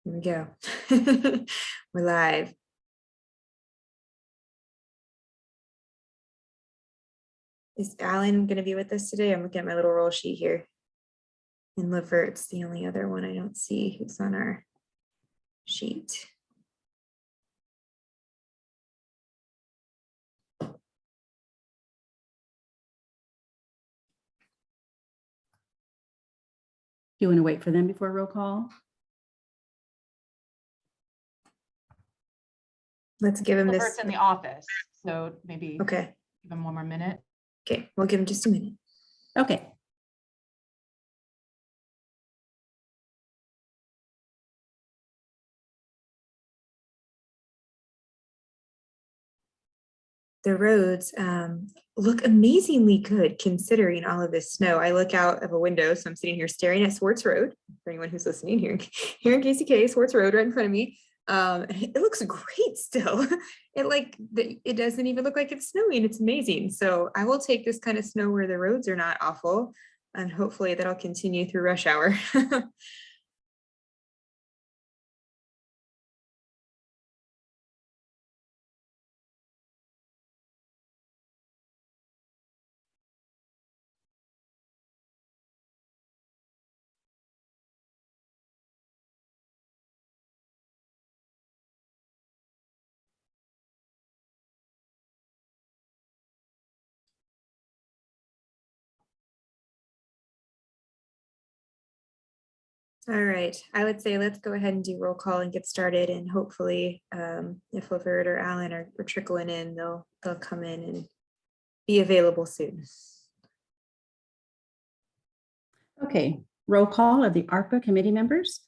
Here we go. We're live. Is Alan going to be with us today? I'm looking at my little roll sheet here. And Levert's the only other one I don't see who's on our sheet. Do you want to wait for them before roll call? Let's give him Levert's this. in the office, so maybe Okay. give him one more minute. Okay, we'll give him just a minute. Okay. The roads look amazingly good considering all of this snow. I look out of a window, so I'm sitting here staring at Swartz Road. For anyone who's listening here in KCK, Swartz Road right in front of me. It looks great still. It doesn't even look like it's snowing. It's amazing. So I will take this kind of snow where the roads are not awful, and hopefully that'll continue through rush hour. All right, I would say let's go ahead and do roll call and get started, and hopefully if Levert or Alan are trickling in, they'll come in and be available soon. Okay, roll call of the ARPA committee members.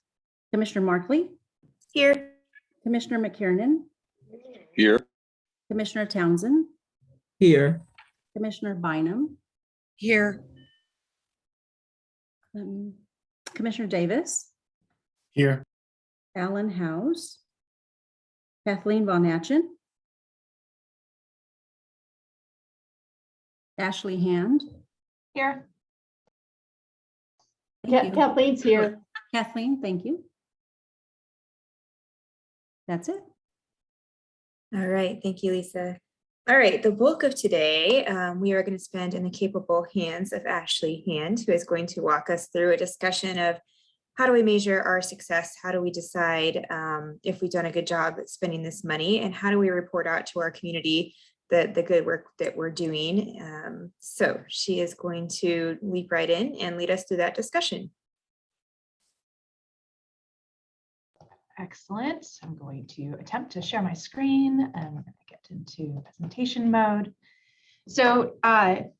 Commissioner Markley. Here. Commissioner McKiernan. Here. Commissioner Townsend. Here. Commissioner Bynum. Here. Commissioner Davis. Here. Alan House. Kathleen Von Atchen. Ashley Hand. Here. Thank you. Kathleen's here. Kathleen, thank you. That's it. All right, thank you, Lisa. All right, the bulk of today, we are going to spend in the capable hands of Ashley Hand, who is going to walk us through a discussion of how do we measure our success? How do we decide if we've done a good job at spending this money? And how do we report out to our community the good work that we're doing? So she is going to leap right in and lead us through that discussion. Excellent. I'm going to attempt to share my screen and we're going to get into presentation mode. So I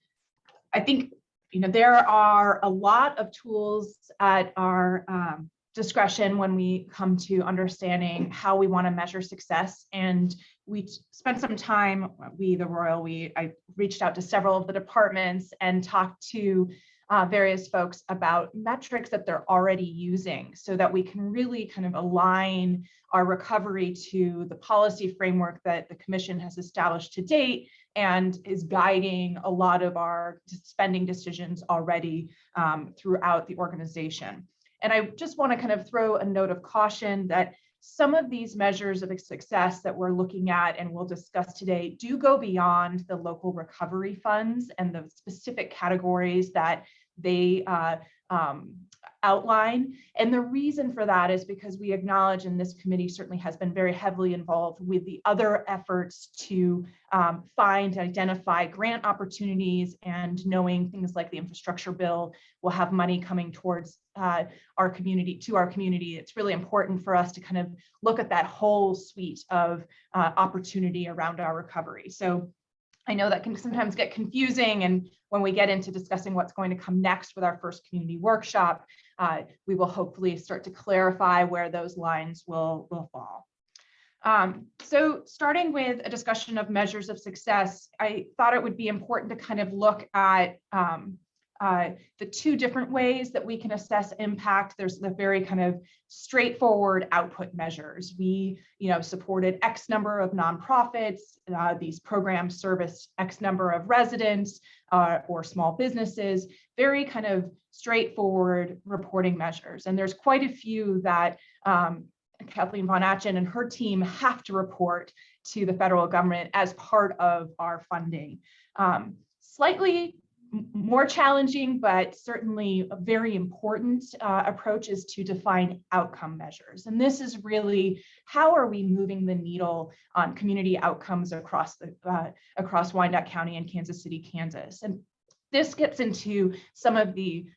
think, there are a lot of tools at our discretion when we come to understanding how we want to measure success. And we spent some time, I reached out to several of the departments and talked to various folks about metrics that they're already using so that we can really kind of align our recovery to the policy framework that the commission has established to date and is guiding a lot of our spending decisions already throughout the organization. And I just want to kind of throw a note of caution that some of these measures of success that we're looking at and we'll discuss today do go beyond the local recovery funds and the specific categories that they outline. And the reason for that is because we acknowledge, and this committee certainly has been very heavily involved with the other efforts to find and identify grant opportunities, and knowing things like the infrastructure bill will have money coming towards our community, it's really important for us to kind of look at that whole suite of opportunity around our recovery. So I know that can sometimes get confusing, and when we get into discussing what's going to come next with our first community workshop, we will hopefully start to clarify where those lines will fall. So starting with a discussion of measures of success, I thought it would be important to kind of look at the two different ways that we can assess impact. There's the very kind of straightforward output measures. We, supported X number of nonprofits. These programs service X number of residents or small businesses. Very kind of straightforward reporting measures. And there's quite a few that Kathleen Von Atchen and her team have to report to the federal government as part of our funding. Slightly more challenging, but certainly a very important approach is to define outcome measures. And this is really how are we moving the needle on community outcomes across Wyandotte County and Kansas City, Kansas. And this gets into some of the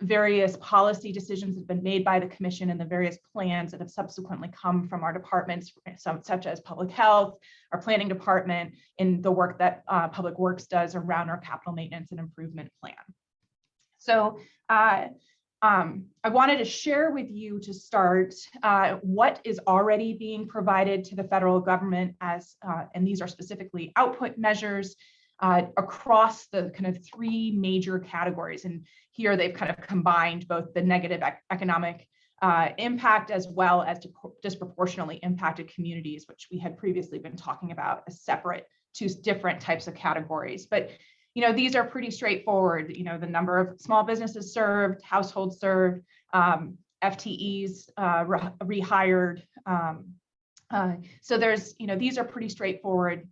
various policy decisions that have been made by the commission and the various plans that have subsequently come from our departments, such as public health, our planning department, in the work that Public Works does around our capital maintenance and improvement plan. So I wanted to share with you to start what is already being provided to the federal government as, and these are specifically output measures across the kind of three major categories. And here they've kind of combined both the negative economic impact as well as disproportionately impacted communities, which we had previously been talking about as separate two different types of categories. But these are pretty straightforward. The number of small businesses served, households served, FTEs rehired. So there's, these are pretty straightforward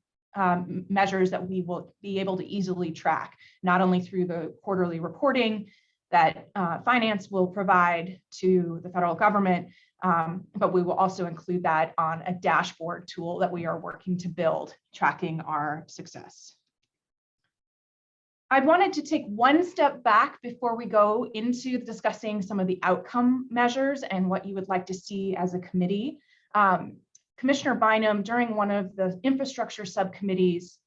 measures that we will be able to easily track, not only through the quarterly reporting that finance will provide to the federal government, but we will also include that on a dashboard tool that we are working to build, tracking our success. I wanted to take one step back before we go into discussing some of the outcome measures and what you would like to see as a committee. Commissioner Bynum, during one of the infrastructure subcommittees,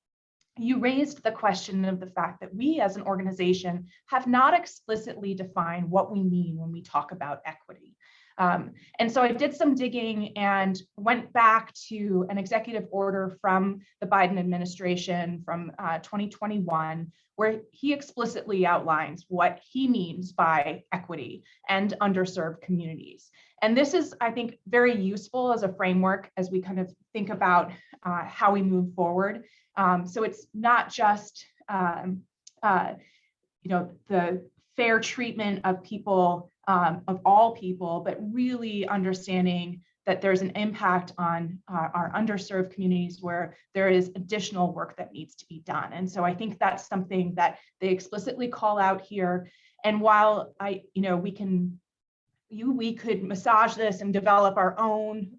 you raised the question of the fact that we as an organization have not explicitly defined what we mean when we talk about equity. And so I did some digging and went back to an executive order from the Biden administration from 2021, where he explicitly outlines what he means by equity and underserved communities. And this is, I think, very useful as a framework as we kind of think about how we move forward. So it's not just the fair treatment of people, of all people, but really understanding that there's an impact on our underserved communities where there is additional work that needs to be done. And so I think that's something that they explicitly call out here. And while we could massage this and develop our own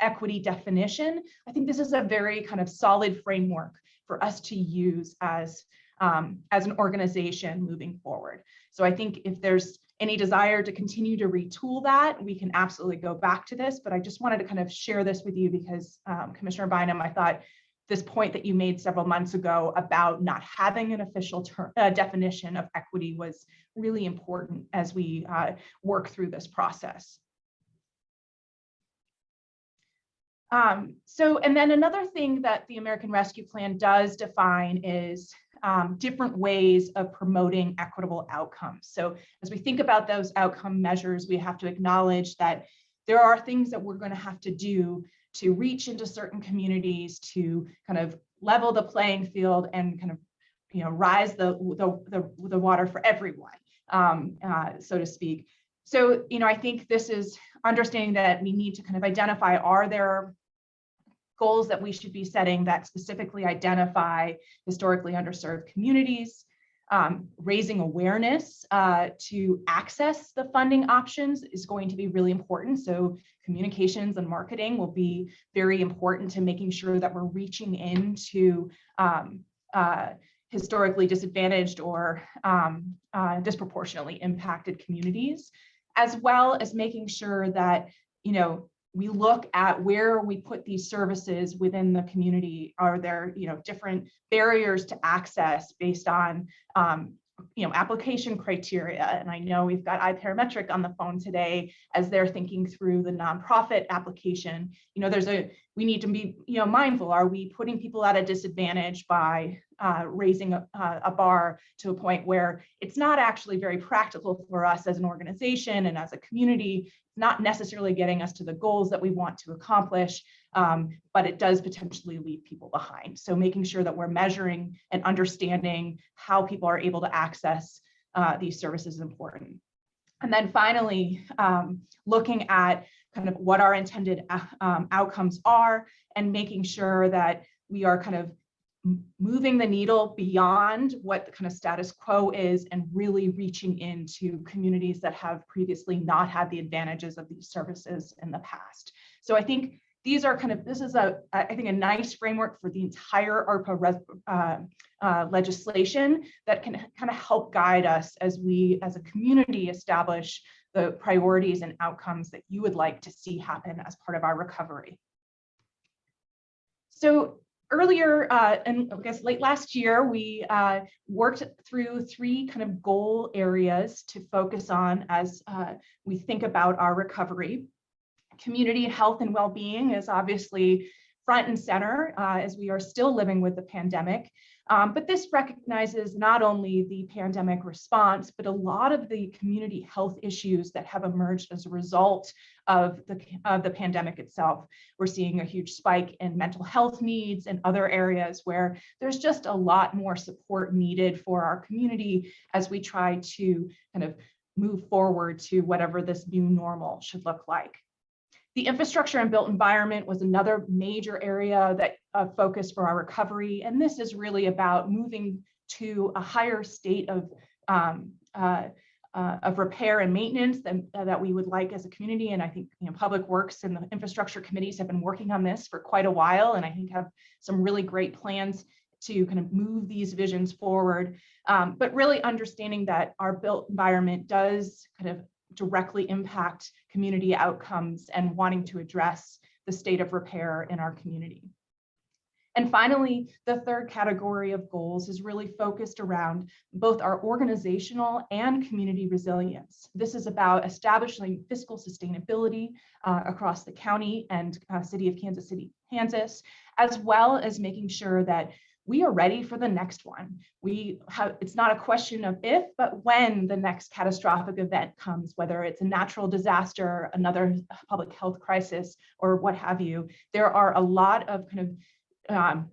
equity definition, I think this is a very kind of solid framework for us to use as an organization moving forward. So I think if there's any desire to continue to retool that, we can absolutely go back to this, but I just wanted to kind of share this with you because Commissioner Bynum, I thought this point that you made several months ago about not having an official definition of equity was really important as we work through this process. And then another thing that the American Rescue Plan does define is different ways of promoting equitable outcomes. So as we think about those outcome measures, we have to acknowledge that there are things that we're going to have to do to reach into certain communities to kind of level the playing field and kind of rise the water for everyone, so to speak. So I think this is understanding that we need to kind of identify, are there goals that we should be setting that specifically identify historically underserved communities, raising awareness to access the funding options is going to be really important. So communications and marketing will be very important to making sure that we're reaching into historically disadvantaged or disproportionately impacted communities, as well as making sure that we look at where we put these services within the community. Are there, different barriers to access based on, application criteria? And I know we've got iParametric on the phone today as they're thinking through the nonprofit application. We need to be, mindful. Are we putting people at a disadvantage by raising a bar to a point where it's not actually very practical for us as an organization and as a community, not necessarily getting us to the goals that we want to accomplish, but it does potentially leave people behind. So making sure that we're measuring and understanding how people are able to access these services is important. And then finally, looking at kind of what our intended outcomes are and making sure that we are kind of moving the needle beyond what the kind of status quo is and really reaching into communities that have previously not had the advantages of these services in the past. So I think these are kind of, this is I think a nice framework for the entire ARPA legislation that can kind of help guide us as we as a community establish the priorities and outcomes that you would like to see happen as part of our recovery. So earlier, and I guess late last year, we worked through 3 kind of goal areas to focus on as we think about our recovery. Community health and well-being is obviously front and center as we are still living with the pandemic. But this recognizes not only the pandemic response, but a lot of the community health issues that have emerged as a result of the pandemic itself. We're seeing a huge spike in mental health needs and other areas where there's just a lot more support needed for our community as we try to kind of move forward to whatever this new normal should look like. The infrastructure and built environment was another major area that focus for our recovery. And this is really about moving to a higher state of repair and maintenance that we would like as a community. And I think Public Works and the infrastructure committees have been working on this for quite a while, and I think have some really great plans to kind of move these visions forward. But really understanding that our built environment does kind of directly impact community outcomes and wanting to address the state of repair in our community. And finally, the third category of goals is really focused around both our organizational and community resilience. This is about establishing fiscal sustainability across the county and city of Kansas City, Kansas, as well as making sure that we are ready for the next one. It's not a question of if, but when the next catastrophic event comes, whether it's a natural disaster, another public health crisis, or what have you. There are a lot of kind of,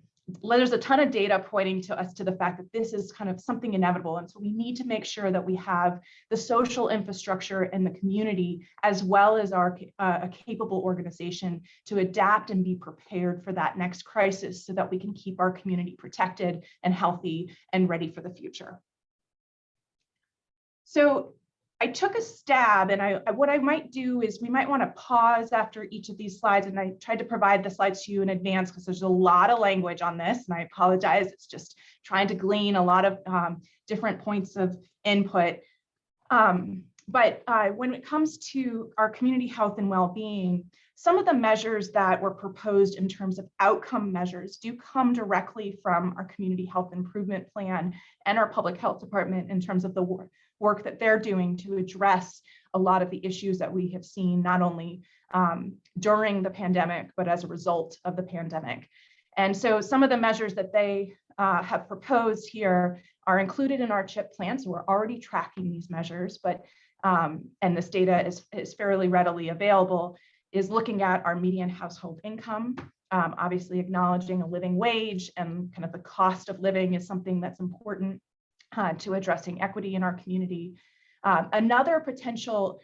there's a ton of data pointing to us to the fact that this is kind of something inevitable. And so we need to make sure that we have the social infrastructure in the community, as well as a capable organization to adapt and be prepared for that next crisis so that we can keep our community protected and healthy and ready for the future. So I took a stab, and what I might do is we might want to pause after each of these slides, and I tried to provide the slides to you in advance because there's a lot of language on this, and I apologize. It's just trying to glean a lot of different points of input. But when it comes to our community health and well-being, some of the measures that were proposed in terms of outcome measures do come directly from our community health improvement plan and our public health department in terms of the work that they're doing to address a lot of the issues that we have seen, not only during the pandemic, but as a result of the pandemic. And so some of the measures that they have proposed here are included in our CHIP plan. So we're already tracking these measures, but and this data is fairly readily available, is looking at our median household income, obviously acknowledging a living wage and kind of the cost of living is something that's important to addressing equity in our community. Another potential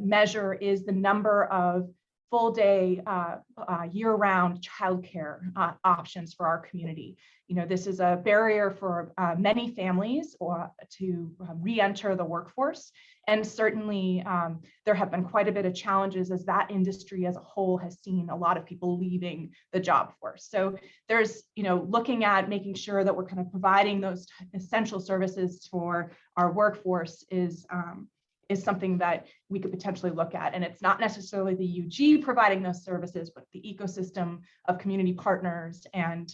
measure is the number of full-day, year-round childcare options for our community. This is a barrier for many families to re-enter the workforce. And certainly there have been quite a bit of challenges as that industry as a whole has seen a lot of people leaving the job force. So there's, looking at making sure that we're kind of providing those essential services for our workforce is something that we could potentially look at. And it's not necessarily the UG providing those services, but the ecosystem of community partners and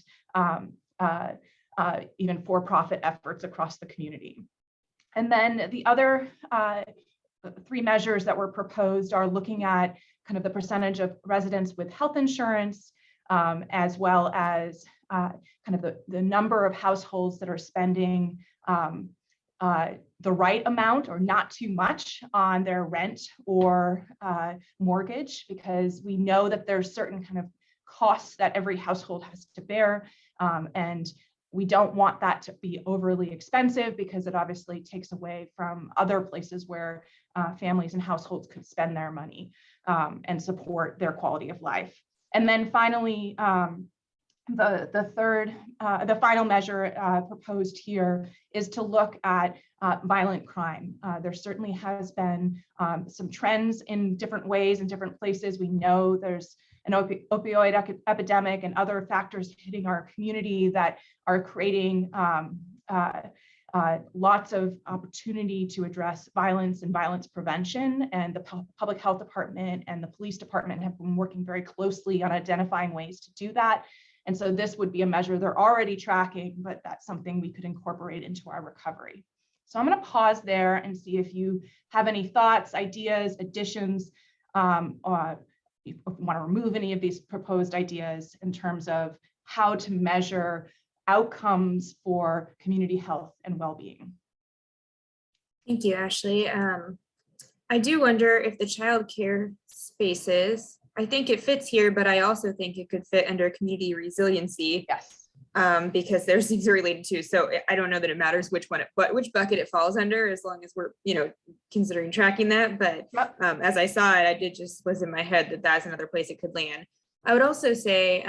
even for-profit efforts across the community. And then the other 3 measures that were proposed are looking at kind of the percentage of residents with health insurance, as well as kind of the number of households that are spending the right amount or not too much on their rent or mortgage, because we know that there's certain kind of costs that every household has to bear. And We don't want that to be overly expensive because it obviously takes away from other places where families and households could spend their money and support their quality of life. And then finally, the final measure proposed here is to look at violent crime. There certainly has been some trends in different ways in different places. We know there's an opioid epidemic and other factors hitting our community that are creating lots of opportunity to address violence and violence prevention. And the public health department and the police department have been working very closely on identifying ways to do that. And so this would be a measure they're already tracking, but that's something we could incorporate into our recovery. So I'm going to pause there and see if you have any thoughts, ideas, additions, or if you want to remove any of these proposed ideas in terms of how to measure outcomes for community health and well-being. Thank you, Ashley. I do wonder if the childcare spaces, I think it fits here, but I also think it could fit under community resiliency. Yes. Because there's things are related to. So I don't know that it matters which one, which bucket it falls under, as long as we're, considering tracking that. But as I saw it, was in my head that that's another place it could land. I would also say,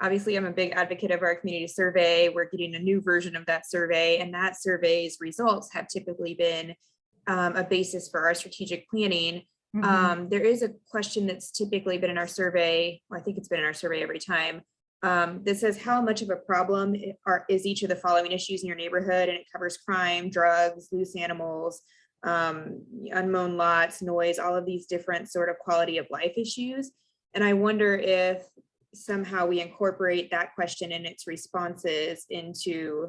obviously, I'm a big advocate of our community survey. We're getting a new version of that survey, and that survey's results have typically been a basis for our strategic planning. Mm-hmm. There is a question that's typically been in our survey. Well, I think it's been in our survey every time. That says how much of a problem is each of the following issues in your neighborhood, and it covers crime, drugs, loose animals, unmown lots, noise, all of these different sort of quality of life issues. And I wonder if somehow we incorporate that question and its responses into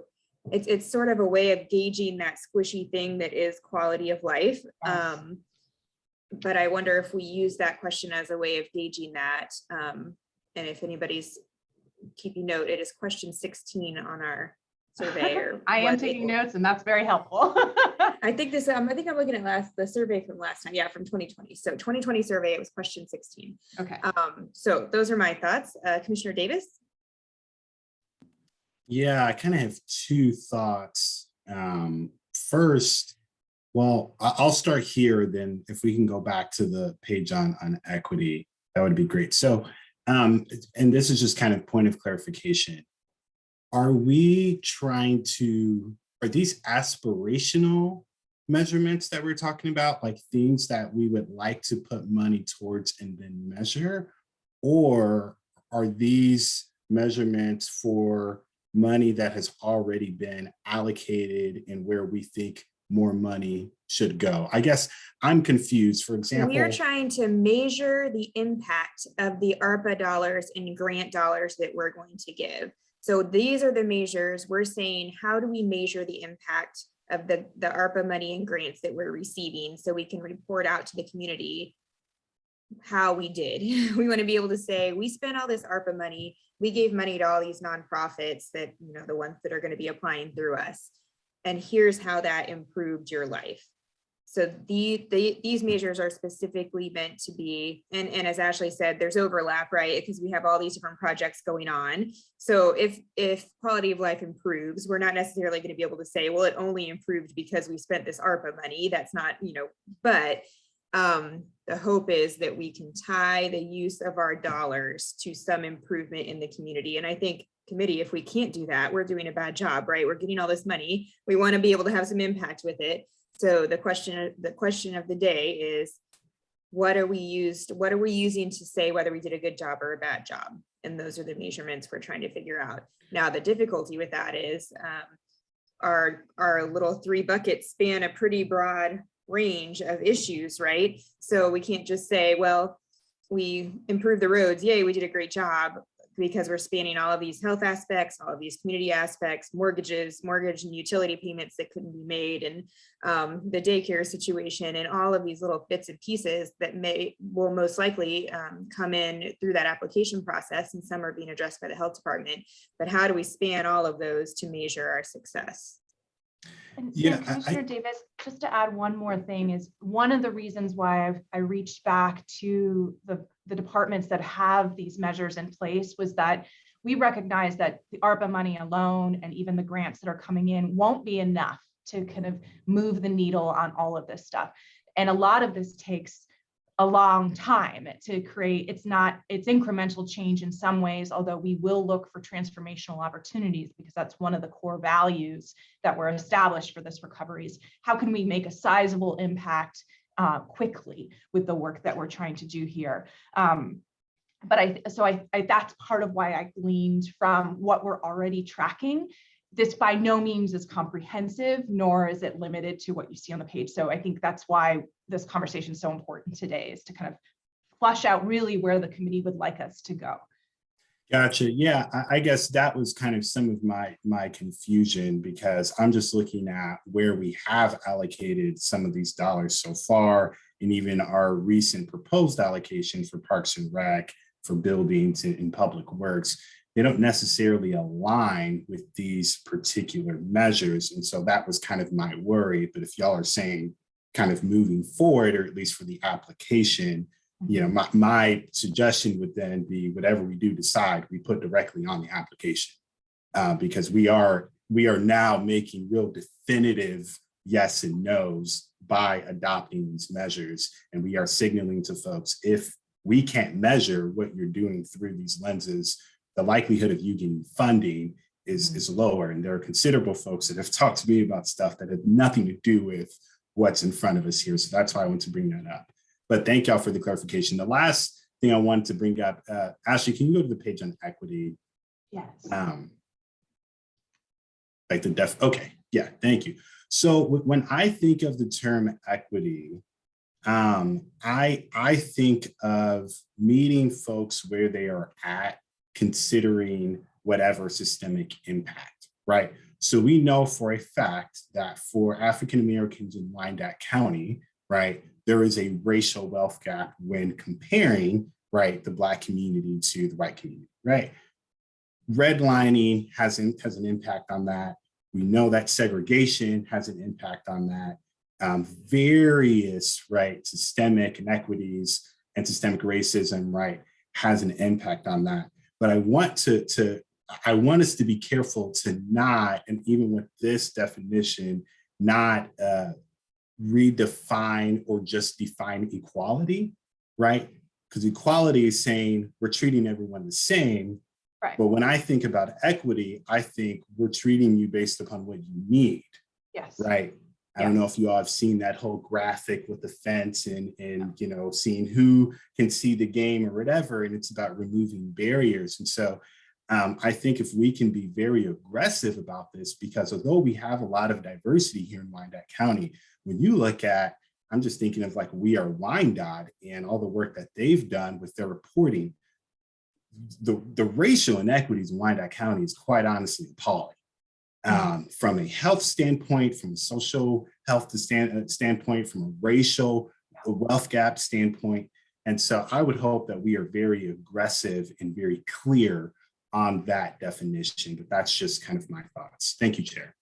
it's sort of a way of gauging that squishy thing that is quality of life. Yes. But I wonder if we use that question as a way of gauging that. And if anybody's keeping note, it is question 16 on our survey. I am taking notes, and that's very helpful. I think I'm looking at the survey from last time. Yeah, from 2020. So 2020 survey, it was question 16. Okay. So those are my thoughts. Commissioner Davis. Yeah, I kind of have two thoughts. First, well, I'll start here. Then if we can go back to the page on equity, that would be great. So, and this is just kind of point of clarification. Are these aspirational measurements that we're talking about, like things that we would like to put money towards and then measure? Or are these measurements for money that has already been allocated and where we think more money should go? I guess I'm confused. For example, we're trying to measure the impact of the ARPA dollars and grant dollars that we're going to give. So these are the measures. We're saying, how do we measure the impact of the ARPA money and grants that we're receiving, so we can report out to the community how we did. We want to be able to say, we spent all this ARPA money, we gave money to all these nonprofits that, the ones that are going to be applying through us, and here's how that improved your life. So these measures are specifically meant to be, and as Ashley said, there's overlap, right? Because we have all these different projects going on. So if quality of life improves, we're not necessarily going to be able to say, well, it only improved because we spent this ARPA money. That's not, but the hope is that we can tie the use of our dollars to some improvement in the community. And I think, committee, if we can't do that, we're doing a bad job, right? We're getting all this money. We want to be able to have some impact with it. So the question of the day is, what are we using to say whether we did a good job or a bad job? And those are the measurements we're trying to figure out. Now, the difficulty with that is our little 3 buckets span a pretty broad range of issues, right? So we can't just say, well, we improved the roads, yay, we did a great job, because we're spanning all of these health aspects, all of these community aspects, mortgage and utility payments that couldn't be made, and the daycare situation, and all of these little bits and pieces that will most likely come in through that application process, and some are being addressed by the health department. But how do we span all of those to measure our success? And Yeah, Commissioner Davis, just to add one more thing, is one of the reasons why I reached back to the departments that have these measures in place was that we recognize that the ARPA money alone and even the grants that are coming in won't be enough to kind of move the needle on all of this stuff. And a lot of this takes a long time to create. It's incremental change in some ways, although we will look for transformational opportunities because that's one of the core values that were established for this recovery is how can we make a sizable impact quickly with the work that we're trying to do here. But that's part of why I gleaned from what we're already tracking. This by no means is comprehensive, nor is it limited to what you see on the page. So I think that's why this conversation is so important today, is to kind of flush out really where the committee would like us to go. Gotcha. Yeah, I guess that was kind of some of my confusion, because I'm just looking at where we have allocated some of these dollars so far, and even our recent proposed allocation for Parks and Rec, for buildings and public works. They don't necessarily align with these particular measures. And so that was kind of my worry. But if y'all are saying kind of moving forward, or at least for the application, you know, my suggestion would then be whatever we do decide, we put directly on the application, because we are now making real definitive yes and no's by adopting these measures. And we are signaling to folks, if we can't measure what you're doing through these lenses, the likelihood of you getting funding is lower. And there are considerable folks that have talked to me about stuff that have nothing to do with what's in front of us here. So that's why I want to bring that up. But thank y'all for the clarification. The last thing I wanted to bring up, Ashley, can you go to the page on equity? Yes. Like the okay, yeah, thank you. So when I think of the term equity, I think of meeting folks where they are at, considering whatever systemic impact, right? So we know for a fact that for African Americans in Wyandotte County, right, there is a racial wealth gap when comparing, right, the Black community to the white community, right? Redlining has an impact on that. We know that segregation has an impact on that. Various, right, systemic inequities and systemic racism, right, has an impact on that. But I want us to be careful to not, and even with this definition, not redefine or just define equality, right? Because equality is saying we're treating everyone the same. Right. But when I think about equity, I think we're treating you based upon what you need. Yes. Right. I don't know if you all have seen that whole graphic with the fence and you know, seeing who can see the game or whatever, and it's about removing barriers. And so I think if we can be very aggressive about this, because although we have a lot of diversity here in Wyandotte County, when you look at, I'm just thinking of like We Are Wyandotte and all the work that they've done with their reporting, the racial inequities in Wyandotte County is quite honestly appalling. From a health standpoint, from a social health standpoint, from a racial wealth gap standpoint. And so I would hope that we are very aggressive and very clear on that definition, but that's just kind of my thoughts. Thank you, Chair.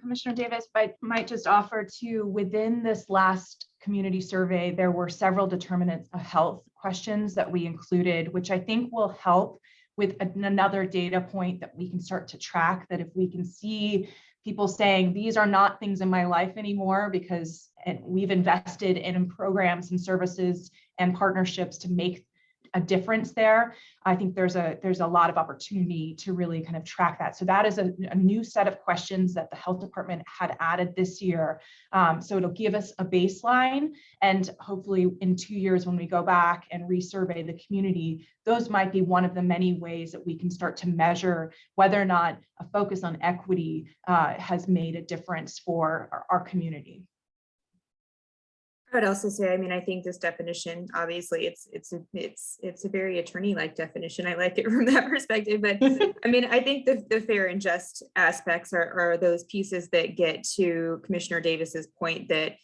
Commissioner Davis, I might just offer to, within this last community survey, there were several determinants of health questions that we included, which I think will help with another data point that we can start to track, that if we can see people saying, these are not things in my life anymore because we've invested in programs and services and partnerships to make a difference there, I think there's a lot of opportunity to really kind of track that. So that is a new set of questions that the health department had added this year. So it'll give us a baseline, and hopefully in 2 years when we go back and resurvey the community, those might be one of the many ways that we can start to measure whether or not a focus on equity has made a difference for our community. I would also say, I mean, I think this definition, obviously it's a very attorney-like definition. I like it from that perspective, but I mean, I think the fair and just aspects are those pieces that get to Commissioner Davis's point that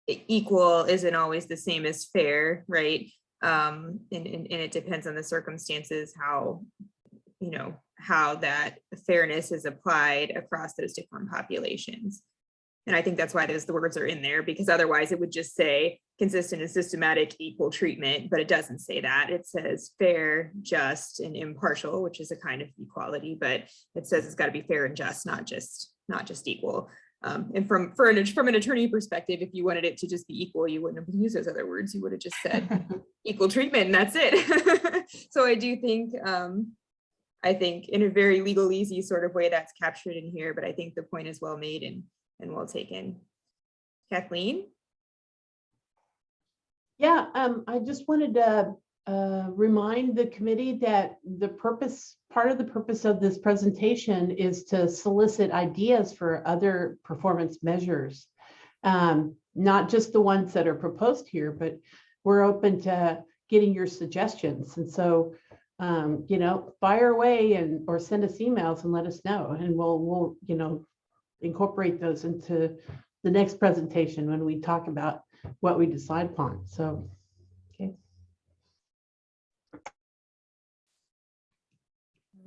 equal isn't always the same as fair, right? And it depends on the circumstances, how that fairness is applied across those different populations. And I think that's why the words are in there, because otherwise it would just say consistent and systematic equal treatment, but it doesn't say that. It says fair, just, and impartial, which is a kind of equality, but it says it's got to be fair and just, not just equal. And from an attorney perspective, if you wanted it to just be equal, you wouldn't have used those other words. You would have just said equal treatment, and that's it. So I do think, I think in a very legalese sort of way that's captured in here, but I think the point is well made and well taken. Kathleen? Yeah, I just wanted to remind the committee that part of the purpose of this presentation is to solicit ideas for other performance measures, not just the ones that are proposed here, but we're open to getting your suggestions. And so, fire away or send us emails and let us know, and we'll incorporate those into the next presentation when we talk about what we decide upon. So, okay.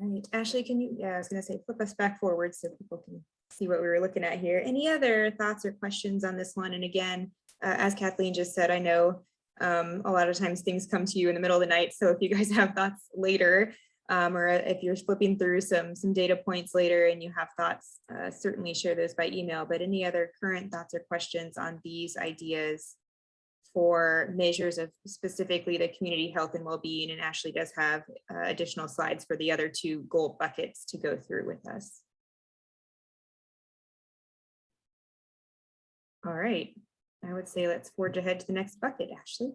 All right, Ashley, can you, I was gonna say, flip us back forward so people can see what we were looking at here. Any other thoughts or questions on this one? And again, as Kathleen just said, I know a lot of times things come to you in the middle of the night. So if you guys have thoughts later, or if you're flipping through some data points later and you have thoughts, certainly share those by email. But any other current thoughts or questions on these ideas for measures of specifically the community health and well-being? And Ashley does have additional slides for the other two goal buckets to go through with us. All right, I would say let's forge ahead to the next bucket, Ashley.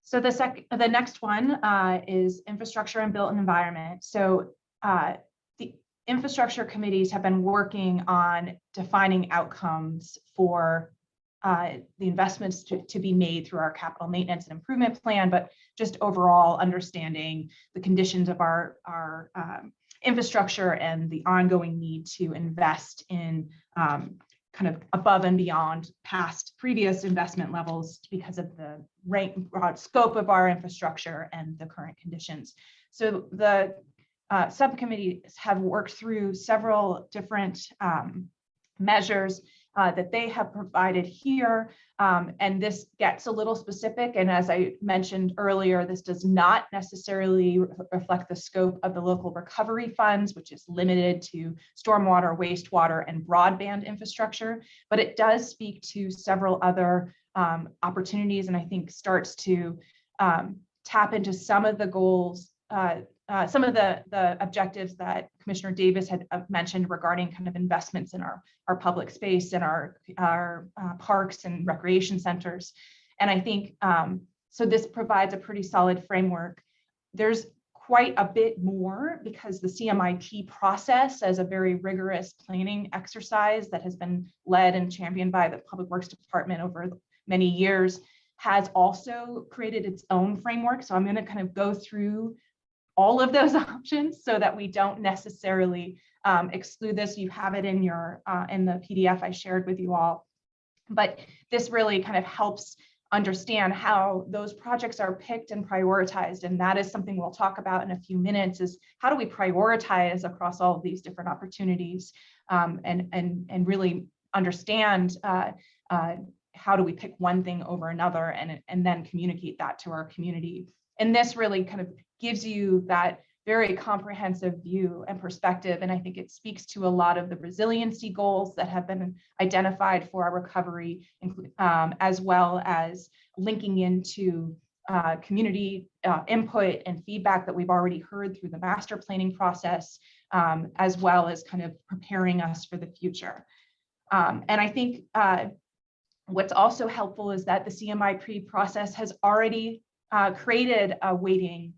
So the next one is infrastructure and built environment. So the infrastructure committees have been working on defining outcomes for the investments to be made through our capital maintenance and improvement plan, but just overall understanding the conditions of our infrastructure and the ongoing need to invest in kind of above and beyond past previous investment levels because of the broad scope of our infrastructure and the current conditions. So the subcommittees have worked through several different measures that they have provided here. And this gets a little specific. And as I mentioned earlier, this does not necessarily reflect the scope of the local recovery funds, which is limited to stormwater, wastewater, and broadband infrastructure, but it does speak to several other opportunities, and I think starts to tap into some of the goals, some of the objectives that Commissioner Davis had mentioned regarding kind of investments in our public space and our parks and recreation centers. And I think, so this provides a pretty solid framework. There's quite a bit more because the CMIP process, as a very rigorous planning exercise that has been led and championed by the Public Works Department over many years, has also created its own framework. So I'm going to kind of go through all of those options so that we don't necessarily exclude this. You have it in your in the PDF I shared with you all. But this really kind of helps understand how those projects are picked and prioritized. And that is something we'll talk about in a few minutes, is how do we prioritize across all of these different opportunities, and really understand how do we pick one thing over another and then communicate that to our community. And this really kind of gives you that very comprehensive view and perspective. And I think it speaks to a lot of the resiliency goals that have been identified for our recovery, as well as linking into community input and feedback that we've already heard through the master planning process, as well as kind of preparing us for the future. And I think what's also helpful is that the CMIP process has already created a weighting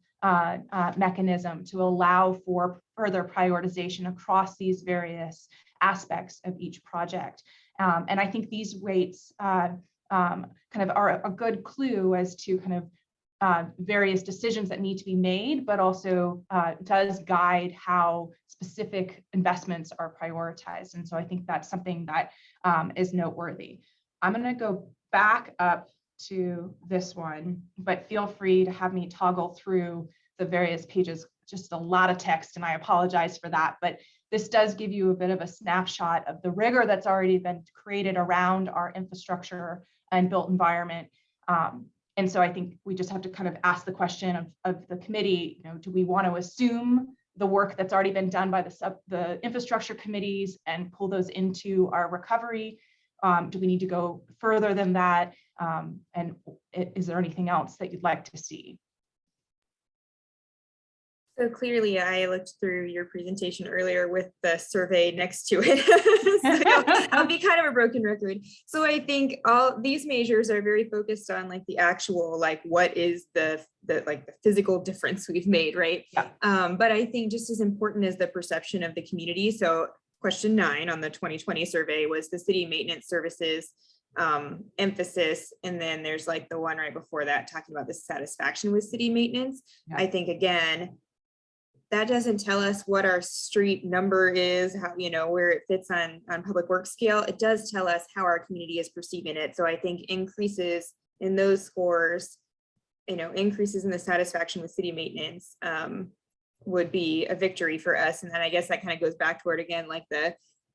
mechanism to allow for further prioritization across these various aspects of each project. And I think these weights kind of are a good clue as to kind of various decisions that need to be made, but also does guide how specific investments are prioritized. And so I think that's something that is noteworthy. I'm going to go back up to this one, but feel free to have me toggle through the various pages just a lot of text, and I apologize for that, but this does give you a bit of a snapshot of the rigor that's already been created around our infrastructure and built environment. And so I think we just have to kind of ask the question of the committee, do we want to assume the work that's already been done by the infrastructure committees and pull those into our recovery? Do we need to go further than that? And is there anything else that you'd like to see? So clearly I looked through your presentation earlier with the survey next to it. So I'll be kind of a broken record. So I think all these measures are very focused on like the actual, like what is the physical difference we've made, right? Yeah. But I think just as important as the perception of the community. So question 9 on the 2020 survey was the city maintenance services emphasis, and then there's like the one right before that talking about the satisfaction with city maintenance. Yeah. I think again, that doesn't tell us what our street number is, how, where it fits on public works scale. It does tell us how our community is perceiving it. So I think increases in those scores, increases in the satisfaction with city maintenance would be a victory for us. And then I guess that kind of goes back toward again, like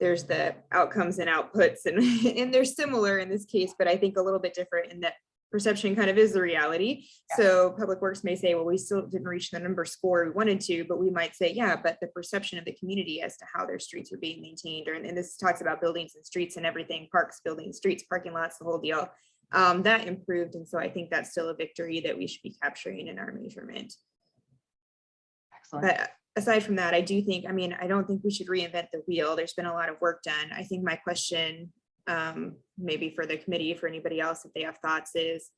there's the outcomes and outputs, and they're similar in this case, but I think a little bit different in that perception kind of is the reality. Yeah. So Public Works may say, well, we still didn't reach the number score we wanted to, but we might say, yeah, but the perception of the community as to how their streets are being maintained, and this talks about buildings and streets and everything, parks, buildings, streets, parking lots, the whole deal, that improved. And so I think that's still a victory that we should be capturing in our measurement. Excellent. But aside from that, I do think, I don't think we should reinvent the wheel. There's been a lot of work done. I think my question, maybe for the committee, for anybody else, if they have thoughts, is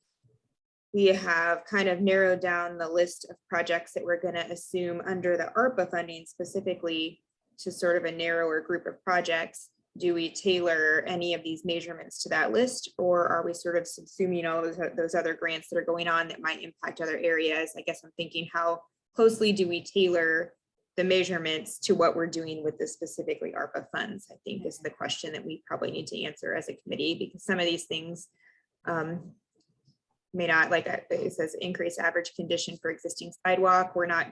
we have kind of narrowed down the list of projects that we're going to assume under the ARPA funding specifically to sort of a narrower group of projects. Do we tailor any of these measurements to that list, or are we sort of subsuming all of those other grants that are going on that might impact other areas? I guess I'm thinking, how closely do we tailor the measurements to what we're doing with the specifically ARPA funds, I think is the question that we probably need to answer as a committee, because some of these things may not, like it says, increase average condition for existing sidewalk. We're not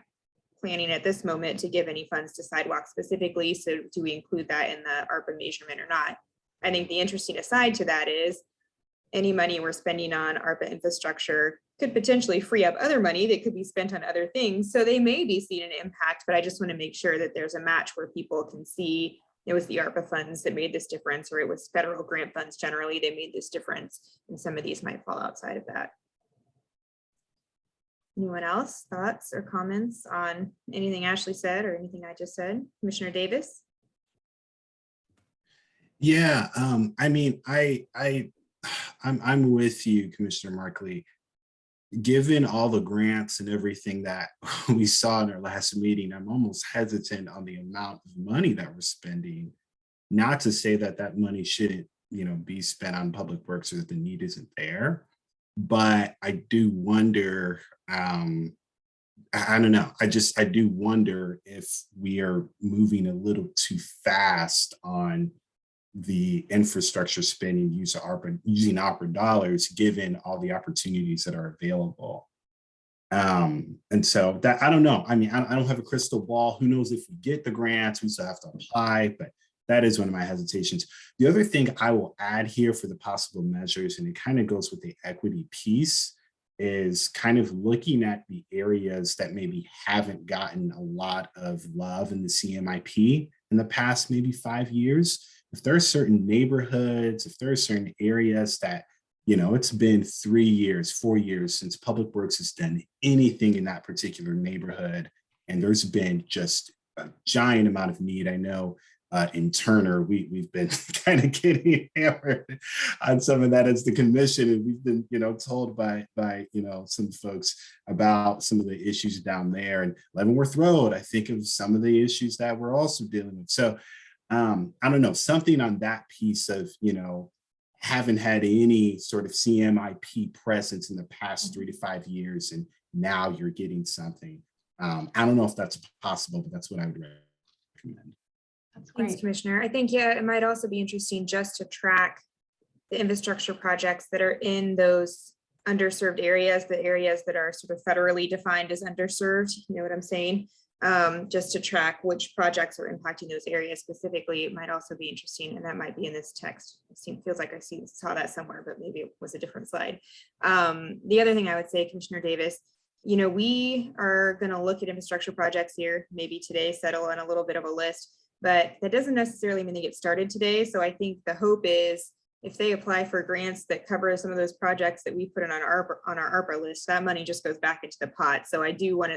planning at this moment to give any funds to sidewalk specifically. So do we include that in the ARPA measurement or not? I think the interesting aside to that is any money we're spending on ARPA infrastructure could potentially free up other money that could be spent on other things. So they may be seeing an impact, but I just want to make sure that there's a match where people can see it was the ARPA funds that made this difference, or it was federal grant funds generally that made this difference. And some of these might fall outside of that. Anyone else, thoughts or comments on anything Ashley said or anything I just said? Commissioner Davis? Yeah, I'm with you, Commissioner Markley. Given all the grants and everything that we saw in our last meeting, I'm almost hesitant on the amount of money that we're spending. Not to say that that money shouldn't, be spent on public works or that the need isn't there, but I do wonder. I don't know. I do wonder if we are moving a little too fast on the infrastructure spending using ARPA dollars, given all the opportunities that are available. And so that, I don't know. I don't have a crystal ball. Who knows if we get the grants, we still have to apply, but that is one of my hesitations. The other thing I will add here for the possible measures, and it kind of goes with the equity piece, is kind of looking at the areas that maybe haven't gotten a lot of love in the CMIP in the past maybe 5 years. If there are certain neighborhoods, if there are certain areas that, it's been 3 years, 4 years since Public Works has done anything in that particular neighborhood, and there's been just a giant amount of need. I know in Turner, we've been kind of getting hammered on some of that as the commission, and we've been, told by some folks about some of the issues down there. And Leavenworth Road, I think of some of the issues that we're also dealing with. So I don't know, something on that piece of, haven't had any sort of CMIP presence in the past 3 to 5 years, and now you're getting something. I don't know if that's possible, but that's what I would recommend. That's great. Thanks, Commissioner. I think, it might also be interesting just to track the infrastructure projects that are in those underserved areas, the areas that are sort of federally defined as underserved, you know what I'm saying? just to track which projects are impacting those areas specifically. It might also be interesting, and that might be in this text. Feels like I saw that somewhere, but maybe it was a different slide. The other thing I would say, Commissioner Davis, you know, we are going to look at infrastructure projects here, maybe today, settle on a little bit of a list, but that doesn't necessarily mean they get started today. So I think the hope is if they apply for grants that cover some of those projects that we put on our ARPA list, that money just goes back into the pot. So I do want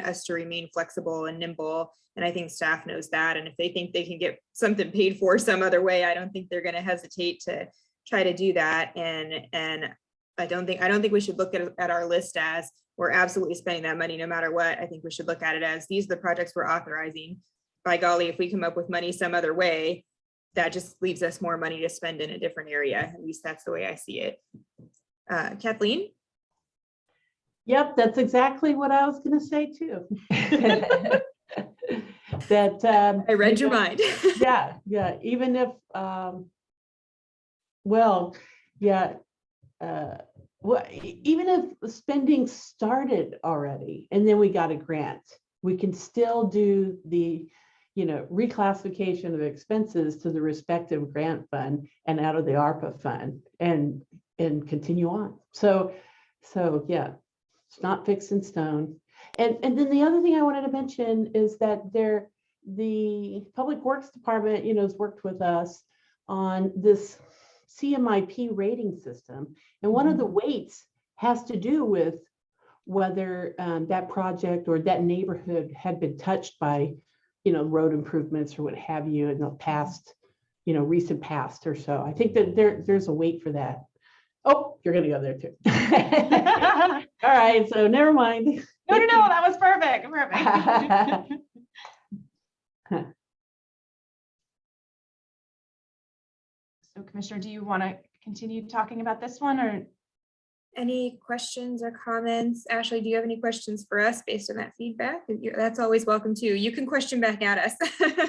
us to remain flexible and nimble. And I think staff knows that. And if they think they can get something paid for some other way, I don't think they're going to hesitate to try to do that. And I don't think we should look at our list as we're absolutely spending that money no matter what. I think we should look at it as these are the projects we're authorizing. By golly, if we come up with money some other way, that just leaves us more money to spend in a different area. At least that's the way I see it. Kathleen? Yep, that's exactly what I was going to say too. I read your mind. Yeah. Even if, well, even if spending started already and then we got a grant, we can still do the, reclassification of expenses to the respective grant fund and out of the ARPA fund and continue on. So yeah, it's not fixed in stone. And then the other thing I wanted to mention is that the Public Works Department, has worked with us on this CMIP rating system. And one of the weights has to do with whether that project or that neighborhood had been touched by, road improvements or what have you in the past, recent past or so. I think that there's a weight for that. Oh, you're going to go there too. All right, so never mind. No, that was perfect. So Commissioner, do you want to continue talking about this one or? Any questions or comments? Ashley, do you have any questions for us based on that feedback? That's always welcome too. You can question back at us.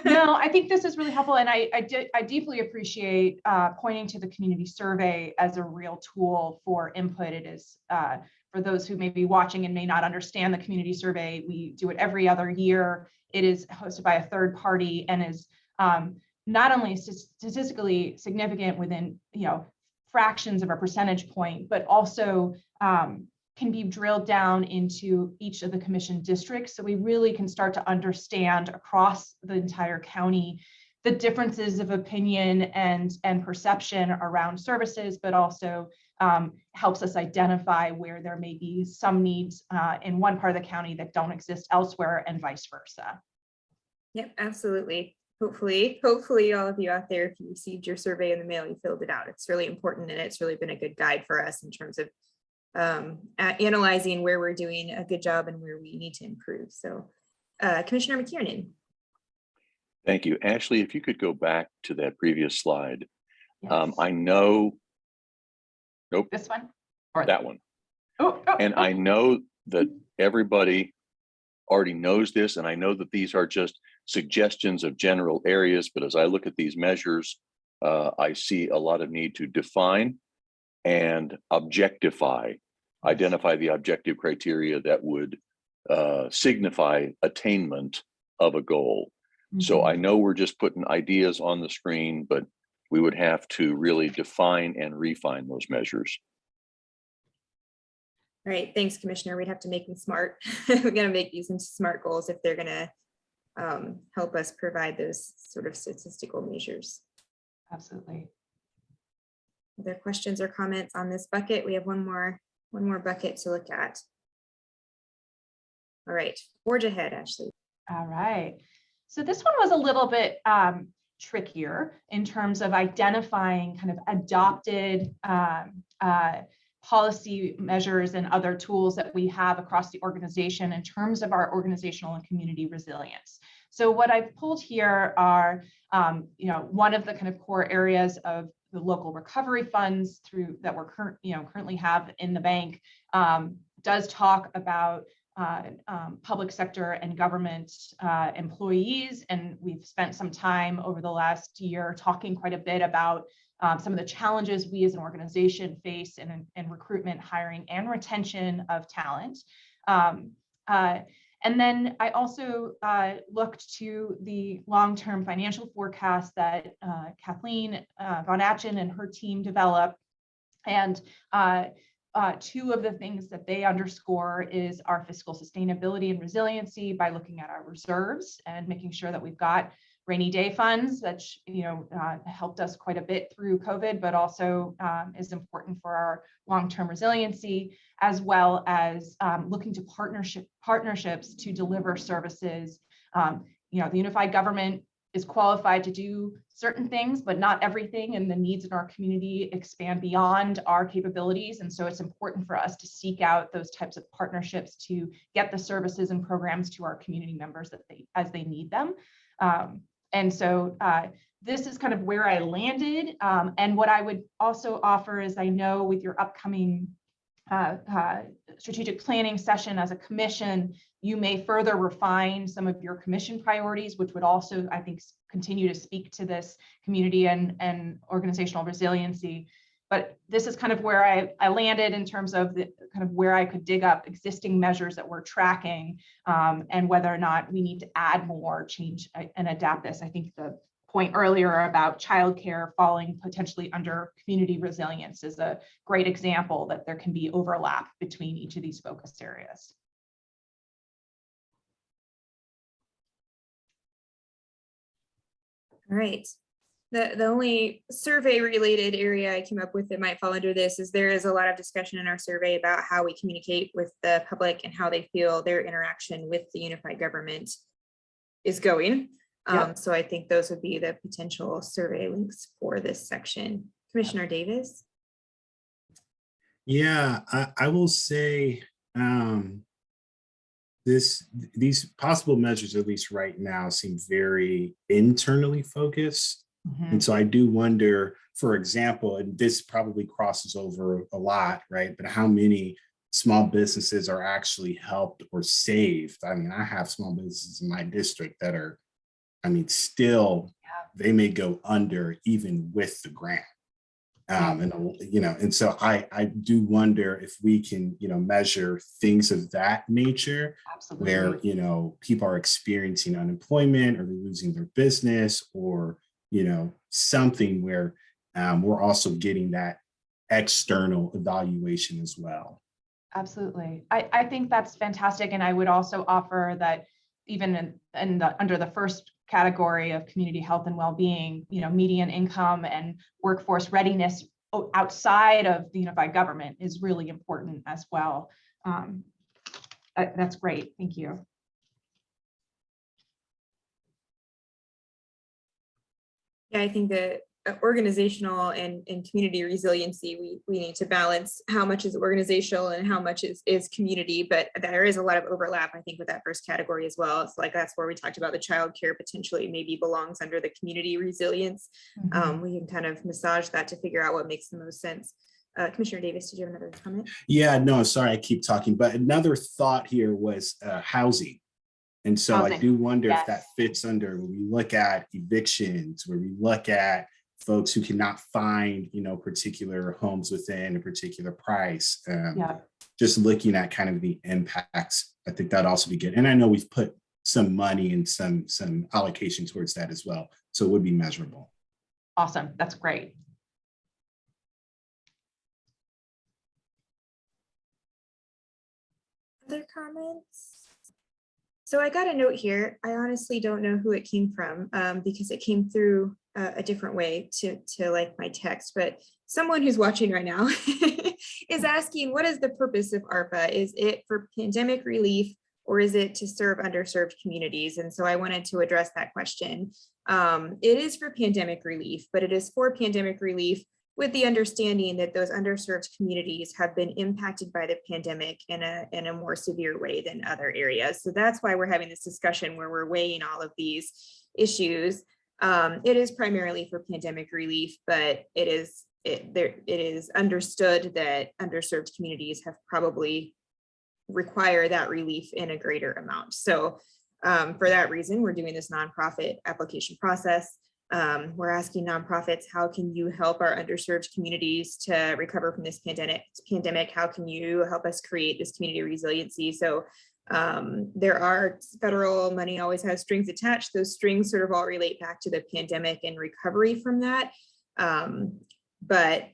No, I think this is really helpful. And I deeply appreciate pointing to the community survey as a real tool for input. It is for those who may be watching and may not understand the community survey, we do it every other year. It is hosted by a third party and is not only statistically significant within, fractions of a percentage point, but also can be drilled down into each of the commission districts. So we really can start to understand across the entire county the differences of opinion and perception around services, but also helps us identify where there may be some needs in one part of the county that don't exist elsewhere and vice versa. Yep, absolutely. Hopefully all of you out there, if you received your survey in the mail, you filled it out. It's really important, and it's really been a good guide for us in terms of analyzing where we're doing a good job and where we need to improve. So Commissioner McKiernan. Thank you. Ashley, if you could go back to that previous slide. Yes. I know, nope. This one? Or that one. And I know that everybody already knows this, and I know that these are just suggestions of general areas, but as I look at these measures, I see a lot of need to define and objectify, identify the objective criteria that would signify attainment of a goal. Mm-hmm. So I know we're just putting ideas on the screen, but we would have to really define and refine those measures. All right, thanks, Commissioner. We'd have to make them smart. We're going to make these into SMART goals if they're going to help us provide those sort of statistical measures. Absolutely. Are there questions or comments on this bucket? We have one more bucket to look at. All right, forge ahead, Ashley. All right. So this one was a little bit trickier in terms of identifying kind of adopted policy measures and other tools that we have across the organization in terms of our organizational and community resilience. So what I've pulled here are, one of the kind of core areas of the local recovery funds that we're currently have in the bank does talk about public sector and government employees. And we've spent some time over the last year talking quite a bit about some of the challenges we as an organization face in recruitment, hiring, and retention of talent. And then I also looked to the long-term financial forecast that Kathleen Von Atchen and her team developed. And two of the things that they underscore is our fiscal sustainability and resiliency by looking at our reserves and making sure that we've got rainy day funds that helped us quite a bit through COVID, but also is important for our long-term resiliency, as well as looking to partnerships to deliver services. The unified government is qualified to do certain things, but not everything, and the needs in our community expand beyond our capabilities. And so it's important for us to seek out those types of partnerships to get the services and programs to our community members as they need them. And so this is kind of where I landed. And what I would also offer is, I know with your upcoming strategic planning session as a commission, you may further refine some of your commission priorities, which would also, I think, continue to speak to this community and organizational resiliency. But this is kind of where I landed in terms of the kind of where I could dig up existing measures that we're tracking, and whether or not we need to add more, change and adapt this. I think the point earlier about childcare falling potentially under community resilience is a great example that there can be overlap between each of these focus areas. All right. The only survey related area I came up with that might fall under this is there is a lot of discussion in our survey about how we communicate with the public and how they feel their interaction with the unified government is going. Yep. So I think those would be the potential survey links for this section. Commissioner Davis? Yeah, I will say these possible measures, at least right now, seem very internally focused. And so I do wonder, for example, and this probably crosses over a lot, right? But how many small businesses are actually helped or saved? I mean, I have small businesses in my district that are, I mean, still, they may go under even with the grant. And so I do wonder if we can, measure things of that nature. Absolutely. Where, people are experiencing unemployment, or they're losing their business, or, something where we're also getting that external evaluation as well. Absolutely. I think that's fantastic. And I would also offer that even under the first category of community health and well-being, median income and workforce readiness outside of the unified government is really important as well. That's great. Thank you. Yeah, I think that organizational and community resiliency, we need to balance how much is organizational and how much is community, but there is a lot of overlap, I think, with that first category as well. It's like, that's where we talked about the childcare potentially maybe belongs under the community resilience. We can kind of massage that to figure out what makes the most sense. Commissioner Davis, did you have another comment? Yeah, no, sorry, I keep talking, but another thought here was housing. And so I do wonder if that fits under, when we look at evictions, where we look at folks who cannot find, particular homes within a particular price. Just looking at kind of the impacts, I think that'd also be good. And I know we've put some money and some allocation towards that as well. So it would be measurable. Awesome. That's great. Other comments? So I got a note here. I honestly don't know who it came from because it came through a different way to like my text, but someone who's watching right now is asking, what is the purpose of ARPA? Is it for pandemic relief, or is it to serve underserved communities? And so I wanted to address that question. It is for pandemic relief, but it is for pandemic relief with the understanding that those underserved communities have been impacted by the pandemic in a more severe way than other areas. So that's why we're having this discussion where we're weighing all of these issues. It is primarily for pandemic relief, but it is understood that underserved communities have probably require that relief in a greater amount. So for that reason, we're doing this nonprofit application process. We're asking nonprofits, how can you help our underserved communities to recover from this pandemic? How can you help us create this community resiliency? So There are federal money always has strings attached. Those strings sort of all relate back to the pandemic and recovery from that. But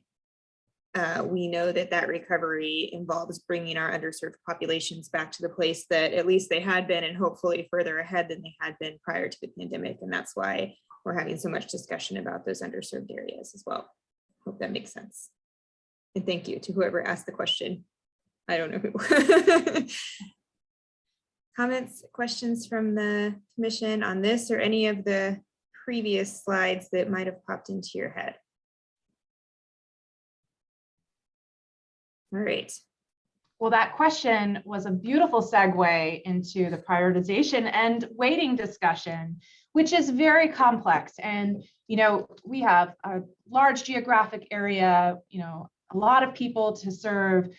we know that that recovery involves bringing our underserved populations back to the place that at least they had been, and hopefully further ahead than they had been prior to the pandemic. And that's why we're having so much discussion about those underserved areas as well. Hope that makes sense. And thank you to whoever asked the question. I don't know who. Comments, questions from the commission on this or any of the previous slides that might have popped into your head? All right. Well, that question was a beautiful segue into the prioritization and weighting discussion, which is very complex. And, we have a large geographic area, a lot of people to serve.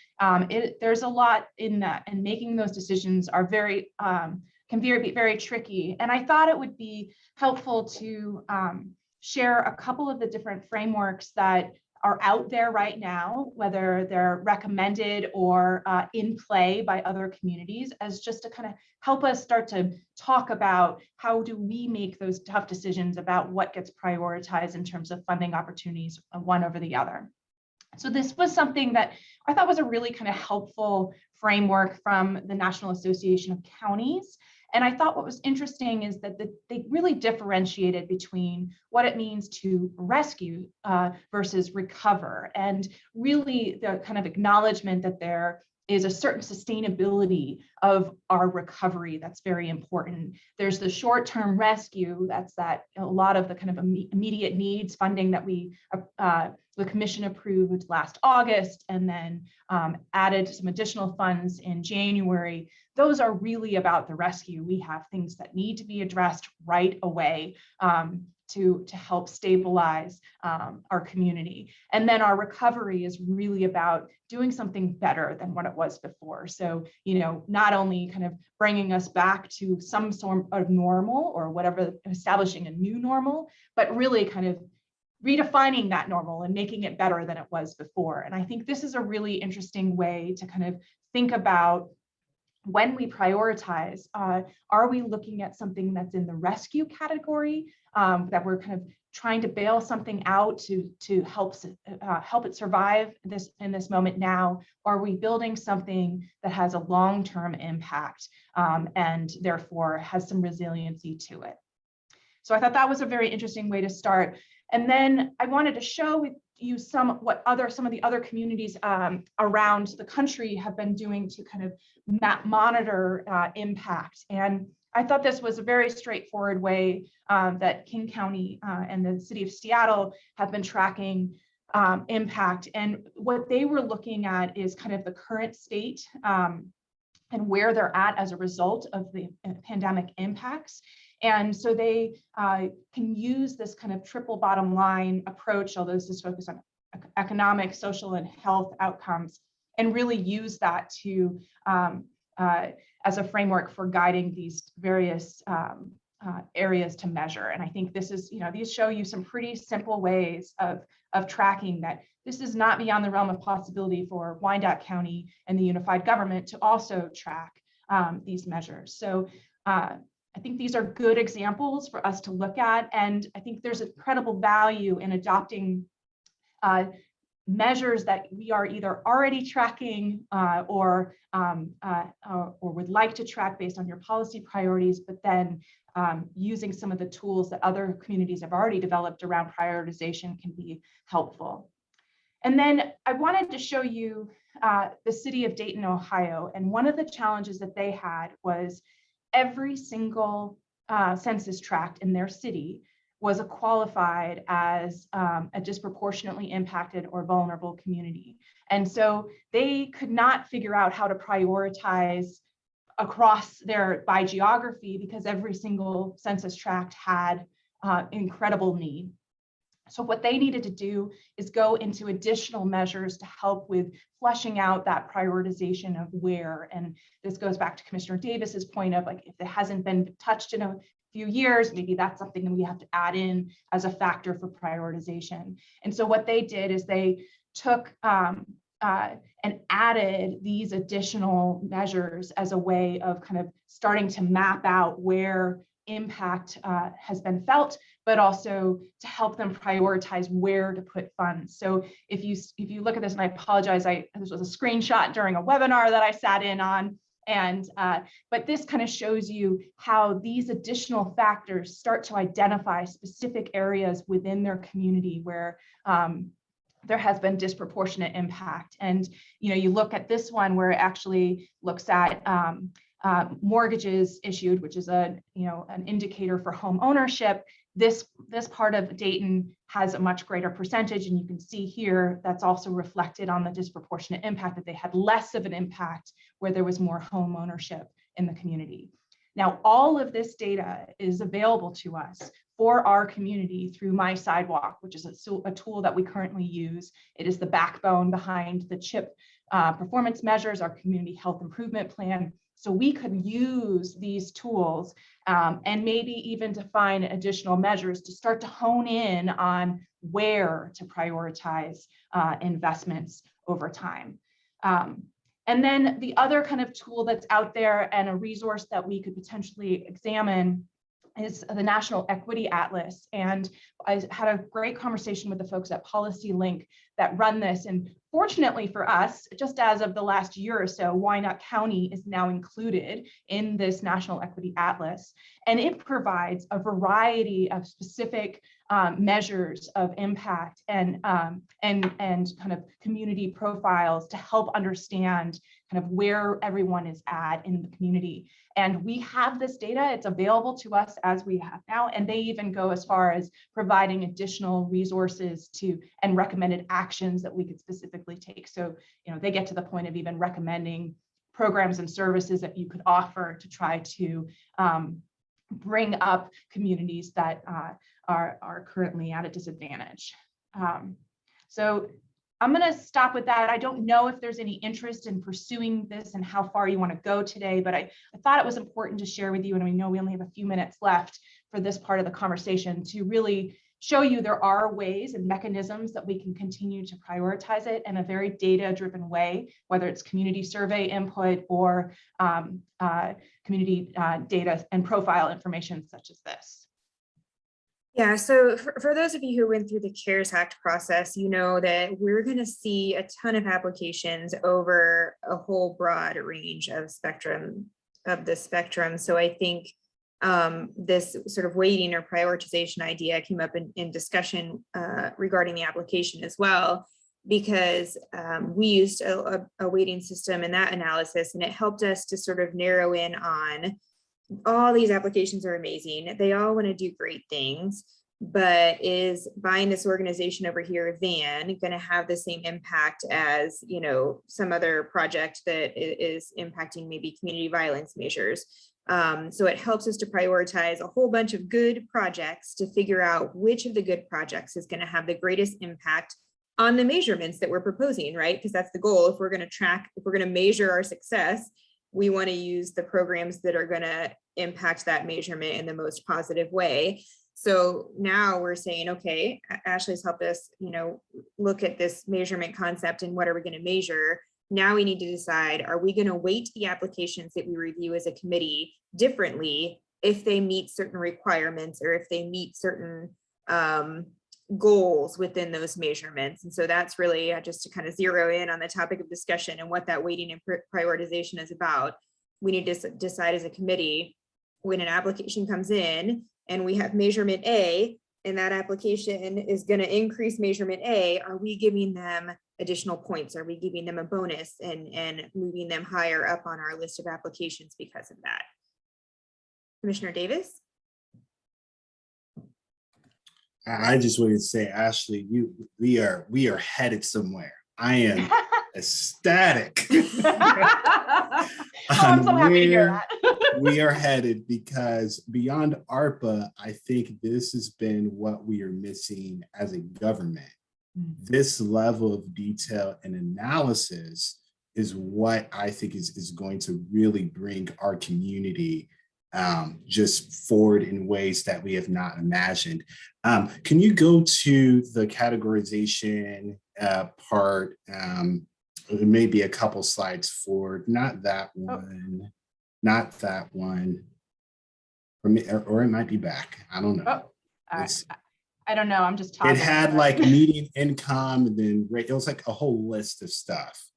There's a lot in that, and making those decisions are can be very tricky. And I thought it would be helpful to share a couple of the different frameworks that are out there right now, whether they're recommended or in play by other communities, as just to kind of help us start to talk about how do we make those tough decisions about what gets prioritized in terms of funding opportunities, one over the other. So this was something that I thought was a really kind of helpful framework from the National Association of Counties. And I thought what was interesting is that they really differentiated between what it means to rescue versus recover, and really the kind of acknowledgement that there is a certain sustainability of our recovery that's very important. There's the short-term rescue, that's that a lot of the kind of immediate needs funding that the commission approved last August, and then added some additional funds in January. Those are really about the rescue. We have things that need to be addressed right away to help stabilize our community. And then our recovery is really about doing something better than what it was before. So, not only kind of bringing us back to some sort of normal or whatever, establishing a new normal, but really kind of redefining that normal and making it better than it was before. And I think this is a really interesting way to kind of think about when we prioritize, are we looking at something that's in the rescue category, that we're kind of trying to bail something out to help it survive in this moment now? Or are we building something that has a long-term impact and therefore has some resiliency to it? So I thought that was a very interesting way to start. And then I wanted to show with you some of the other communities around the country have been doing to kind of monitor impact. And I thought this was a very straightforward way that King County and the city of Seattle have been tracking impact. And what they were looking at is kind of the current state and where they're at as a result of the pandemic impacts. And so they can use this kind of triple bottom line approach, although this is focused on economic, social, and health outcomes, and really use that to as a framework for guiding these various areas to measure. And I think this is, these show you some pretty simple ways of tracking that. This is not beyond the realm of possibility for Wyandotte County and the unified government to also track these measures. So I think these are good examples for us to look at. And I think there's incredible value in adopting measures that we are either already tracking or would like to track based on your policy priorities, but then using some of the tools that other communities have already developed around prioritization can be helpful. And then I wanted to show you the city of Dayton, Ohio. And one of the challenges that they had was every single census tract in their city was qualified as a disproportionately impacted or vulnerable community. And so they could not figure out how to prioritize across by geography, because every single census tract had incredible need. So what they needed to do is go into additional measures to help with fleshing out that prioritization of where. And this goes back to Commissioner Davis's point of, like, if it hasn't been touched in a few years, maybe that's something that we have to add in as a factor for prioritization. And so what they did is they took and added these additional measures as a way of kind of starting to map out where impact has been felt, but also to help them prioritize where to put funds. So if you look at this, and I apologize, this was a screenshot during a webinar that I sat in on, and but this kind of shows you how these additional factors start to identify specific areas within their community where there has been disproportionate impact. And you look at this one where it actually looks at mortgages issued, which is an indicator for home ownership. This part of Dayton has a much greater percentage, and you can see here that's also reflected on the disproportionate impact, that they had less of an impact where there was more home ownership in the community. Now, all of this data is available to us for our community through My Sidewalk, which is a tool that we currently use. It is the backbone behind the CHIP performance measures, our community health improvement plan. So we could use these tools and maybe even define additional measures to start to hone in on where to prioritize investments over time. And then the other kind of tool that's out there and a resource that we could potentially examine is the National Equity Atlas. And I had a great conversation with the folks at Policy Link that run this. And fortunately for us, just as of the last year or so, Wyandotte County is now included in this National Equity Atlas. And it provides a variety of specific measures of impact and kind of community profiles to help understand kind of where everyone is at in the community. And we have this data, it's available to us as we have now, and they even go as far as providing additional resources and recommended actions that we could specifically take. So, they get to the point of even recommending programs and services that you could offer to try to bring up communities that are currently at a disadvantage. So I'm going to stop with that. I don't know if there's any interest in pursuing this and how far you want to go today, but I thought it was important to share with you, and we know we only have a few minutes left for this part of the conversation, to really show you there are ways and mechanisms that we can continue to prioritize it in a very data-driven way, whether it's community survey input or community data and profile information such as this. Yeah, so for those of you who went through the CARES Act process, you know that we're going to see a ton of applications over a whole broad range of the spectrum. So I think this sort of weighting or prioritization idea came up in discussion regarding the application as well, because we used a weighting system in that analysis, and it helped us to sort of narrow in on all these applications are amazing. They all want to do great things, but is buying this organization over here, Van, going to have the same impact as, some other project that is impacting maybe community violence measures? So it helps us to prioritize a whole bunch of good projects to figure out which of the good projects is going to have the greatest impact on the measurements that we're proposing, right? Because that's the goal. If we're going to measure our success, we want to use the programs that are going to impact that measurement in the most positive way. So now we're saying, okay, Ashley's helped us, look at this measurement concept and what are we going to measure? Now we need to decide, are we going to weight the applications that we review as a committee differently if they meet certain requirements or if they meet certain goals within those measurements? And so that's really just to kind of zero in on the topic of discussion and what that weighting and prioritization is about. We need to decide as a committee, when an application comes in and we have measurement A, and that application is going to increase measurement A, are we giving them additional points? Are we giving them a bonus and moving them higher up on our list of applications because of that? Commissioner Davis? I just wanted to say, Ashley, we are headed somewhere. I am ecstatic. I'm so happy to hear that. We are headed, because beyond ARPA, I think this has been what we are missing as a government. This level of detail and analysis is what I think is going to really bring our community just forward in ways that we have not imagined. Can you go to the categorization part it may be a couple slides forward, not that one, not that one. Or it might be back. I don't know. Oh, It's- I don't know. I'm just It talking. had like median income, and then it was like a whole list of stuff.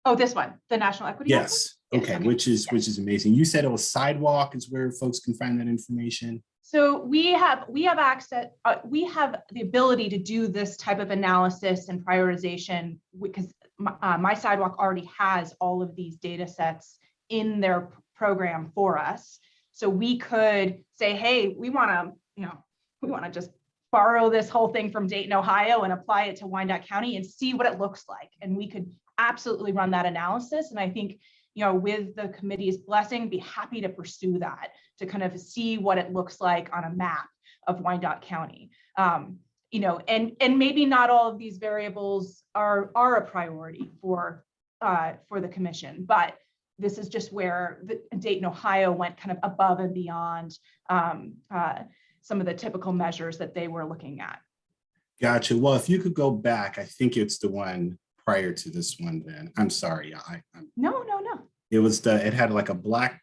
Oh, this one, the National Equity Atlas? Yes. Yes, Okay. Which is amazing. You said it was sidewalk is where folks can find that information. So we have access, we have the ability to do this type of analysis and prioritization because my sidewalk already has all of these data sets in their program for us. So we could say, hey, we want to just borrow this whole thing from Dayton, Ohio and apply it to Wyandotte County and see what it looks like. And we could absolutely run that analysis. And I think, with the committee's blessing, be happy to pursue that, to kind of see what it looks like on a map of Wyandotte County. And maybe not all of these variables are a priority for the commission, but this is just where the Dayton, Ohio went kind of above and beyond some of the typical measures that they were looking at. Gotcha. Well, if you could go back, I think it's the one prior to this one. Then I'm sorry. No. It was it had like a black.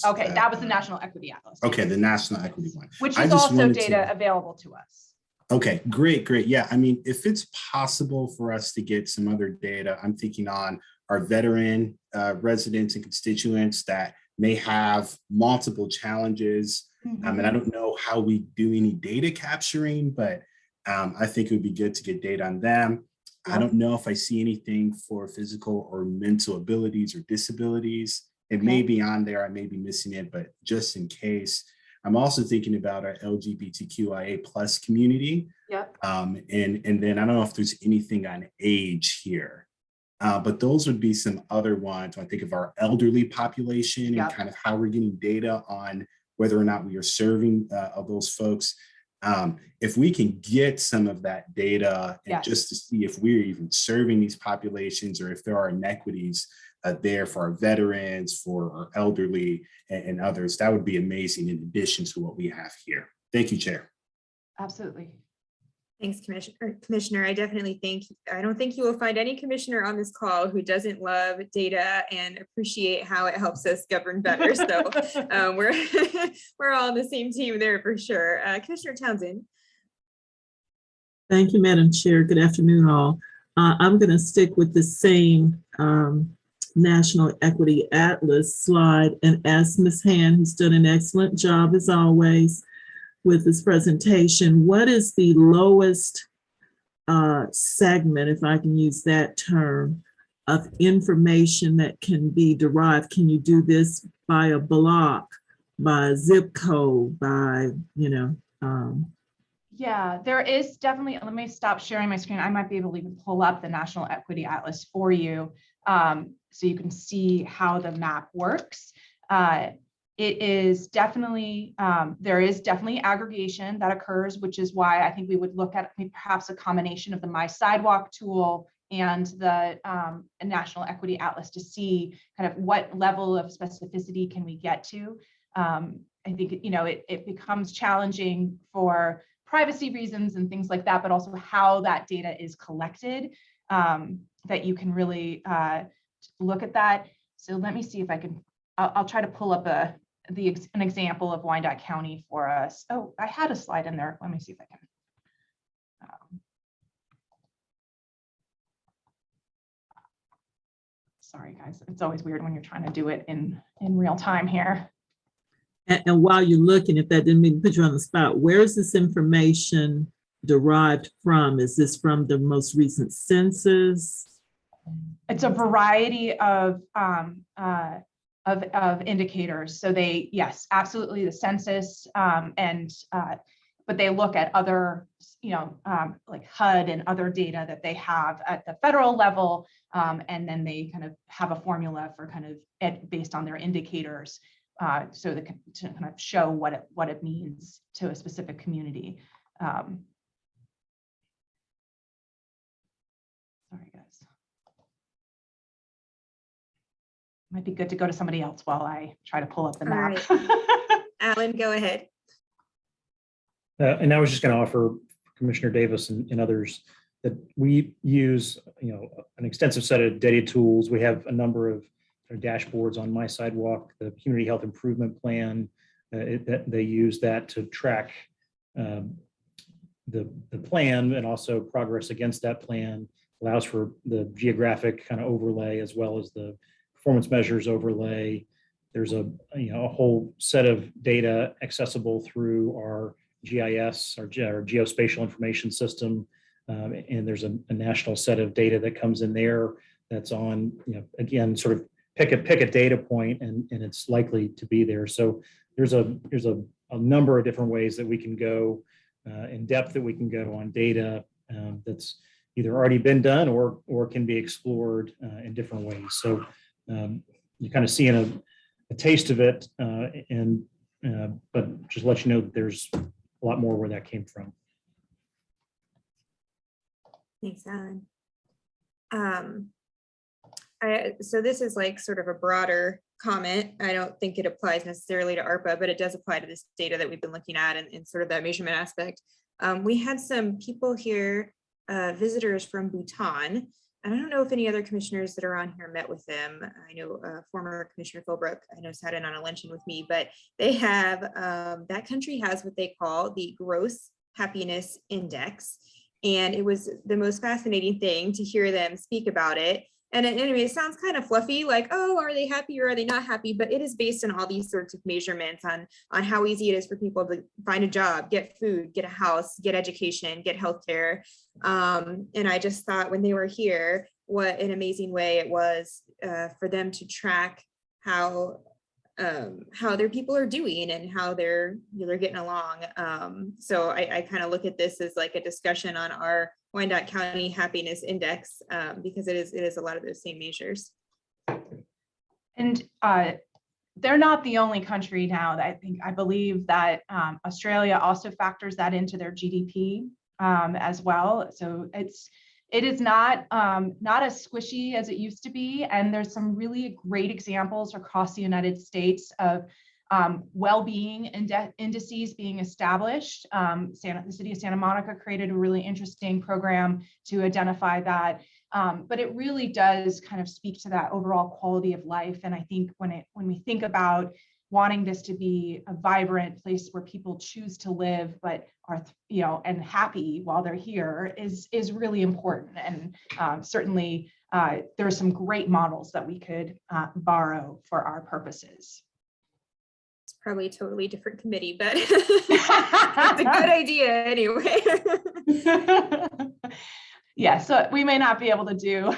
Okay, that was the National Equity Atlas. Okay, the National Equity one. Which I is just also wanted data to- available to us. Okay, great. Yeah, I mean, if it's possible for us to get some other data, I'm thinking on our veteran residents and constituents that may have multiple challenges. And I don't know how we do any data capturing, but I think it would be good to get data on them. I don't know if I see anything for physical or mental abilities or disabilities. It may be on there, I may be missing it, but just in case. I'm also thinking about our LGBTQIA plus community. Yep. And then I don't know if there's anything on age here, but those would be some other ones. When I think of our elderly population and kind of how we're getting data on whether or not we are serving of those folks. If we can get some of that data and just to see if we're even serving these populations or if there are inequities there for our veterans, for our elderly and others, that would be amazing in addition to what we have here. Thank you, Chair. Absolutely. Thanks, Commissioner. I don't think you will find any commissioner on this call who doesn't love data and appreciate how it helps us govern better. So we're all on the same team there for sure. Commissioner Townsend. Thank you, Madam Chair. Good afternoon, all. I'm going to stick with the same National Equity Atlas slide and ask Ms. Hand, who's done an excellent job as always with this presentation, what is the lowest segment, if I can use that term, of information that can be derived? Can you do this by a block, by a zip code, by, Yeah, there is definitely, let me stop sharing my screen. I might be able to even pull up the National Equity Atlas for you so you can see how the map works. It is definitely, there is definitely aggregation that occurs, which is why I think we would look at perhaps a combination of the My Sidewalk tool and the National Equity Atlas to see kind of what level of specificity can we get to. I think, it becomes challenging for privacy reasons and things like that, but also how that data is collected, that you can really look at that. So let me see if I can, I'll try to pull up an example of Wyandotte County for us. Oh, I had a slide in there. Let me see if I can. Sorry, guys. It's always weird when you're trying to do it in real time here. and while you're looking, if that didn't mean to put you on the spot, where is this information derived from? Is this from the most recent census? It's a variety of indicators. So yes, absolutely the census, but they look at other, like HUD and other data that they have at the federal level, and then they kind of have a formula for kind of based on their indicators, so that to kind of show what it means to a specific community. Sorry, guys. Might be good to go to somebody else while I try to pull up the map. Right. Alan, go ahead. And I was just going to offer Commissioner Davis and others that we use, an extensive set of data tools. We have a number of dashboards on My Sidewalk, the Community Health Improvement Plan. That they use that to track the plan and also progress against that plan. Allows for the geographic kind of overlay as well as the performance measures overlay. There's a whole set of data accessible through our GIS, our geospatial information system, and there's a national set of data that comes in there that's on, again, sort of pick a data point and it's likely to be there. So there's a number of different ways that we can go in depth that we can go on data that's either already been done or can be explored in different ways. So you kind of seeing a taste of it, but just let you know that there's a lot more where that came from. Thanks, Alan. So this is like sort of a broader comment. I don't think it applies necessarily to ARPA, but it does apply to this data that we've been looking at and sort of that measurement aspect. We had some people here, visitors from Bhutan, and I don't know if any other commissioners that are on here met with them. I know former Commissioner Philbrook, I know, sat in on a luncheon with me, but they have, that country has what they call the Gross Happiness Index. And it was the most fascinating thing to hear them speak about it. And anyway, it sounds kind of fluffy, like, oh, are they happy or are they not happy? But it is based on all these sorts of measurements on how easy it is for people to find a job, get food, get a house, get education, get healthcare. And I just thought when they were here, what an amazing way it was for them to track how their people are doing and how they're getting along. So I kind of look at this as like a discussion on our Wyandotte County Happiness Index, because it is a lot of those same measures. And they're not the only country now that I believe that Australia also factors that into their GDP as well. So it is not as squishy as it used to be. And there's some really great examples across the United States of well-being indices being established. The city of Santa Monica created a really interesting program to identify that. But it really does kind of speak to that overall quality of life. And I think when we think about wanting this to be a vibrant place where people choose to live, but are, and happy while they're here is really important. And certainly there are some great models that we could borrow for our purposes. It's probably a totally different committee, but it's a good idea anyway. Yeah, so we may not be able to do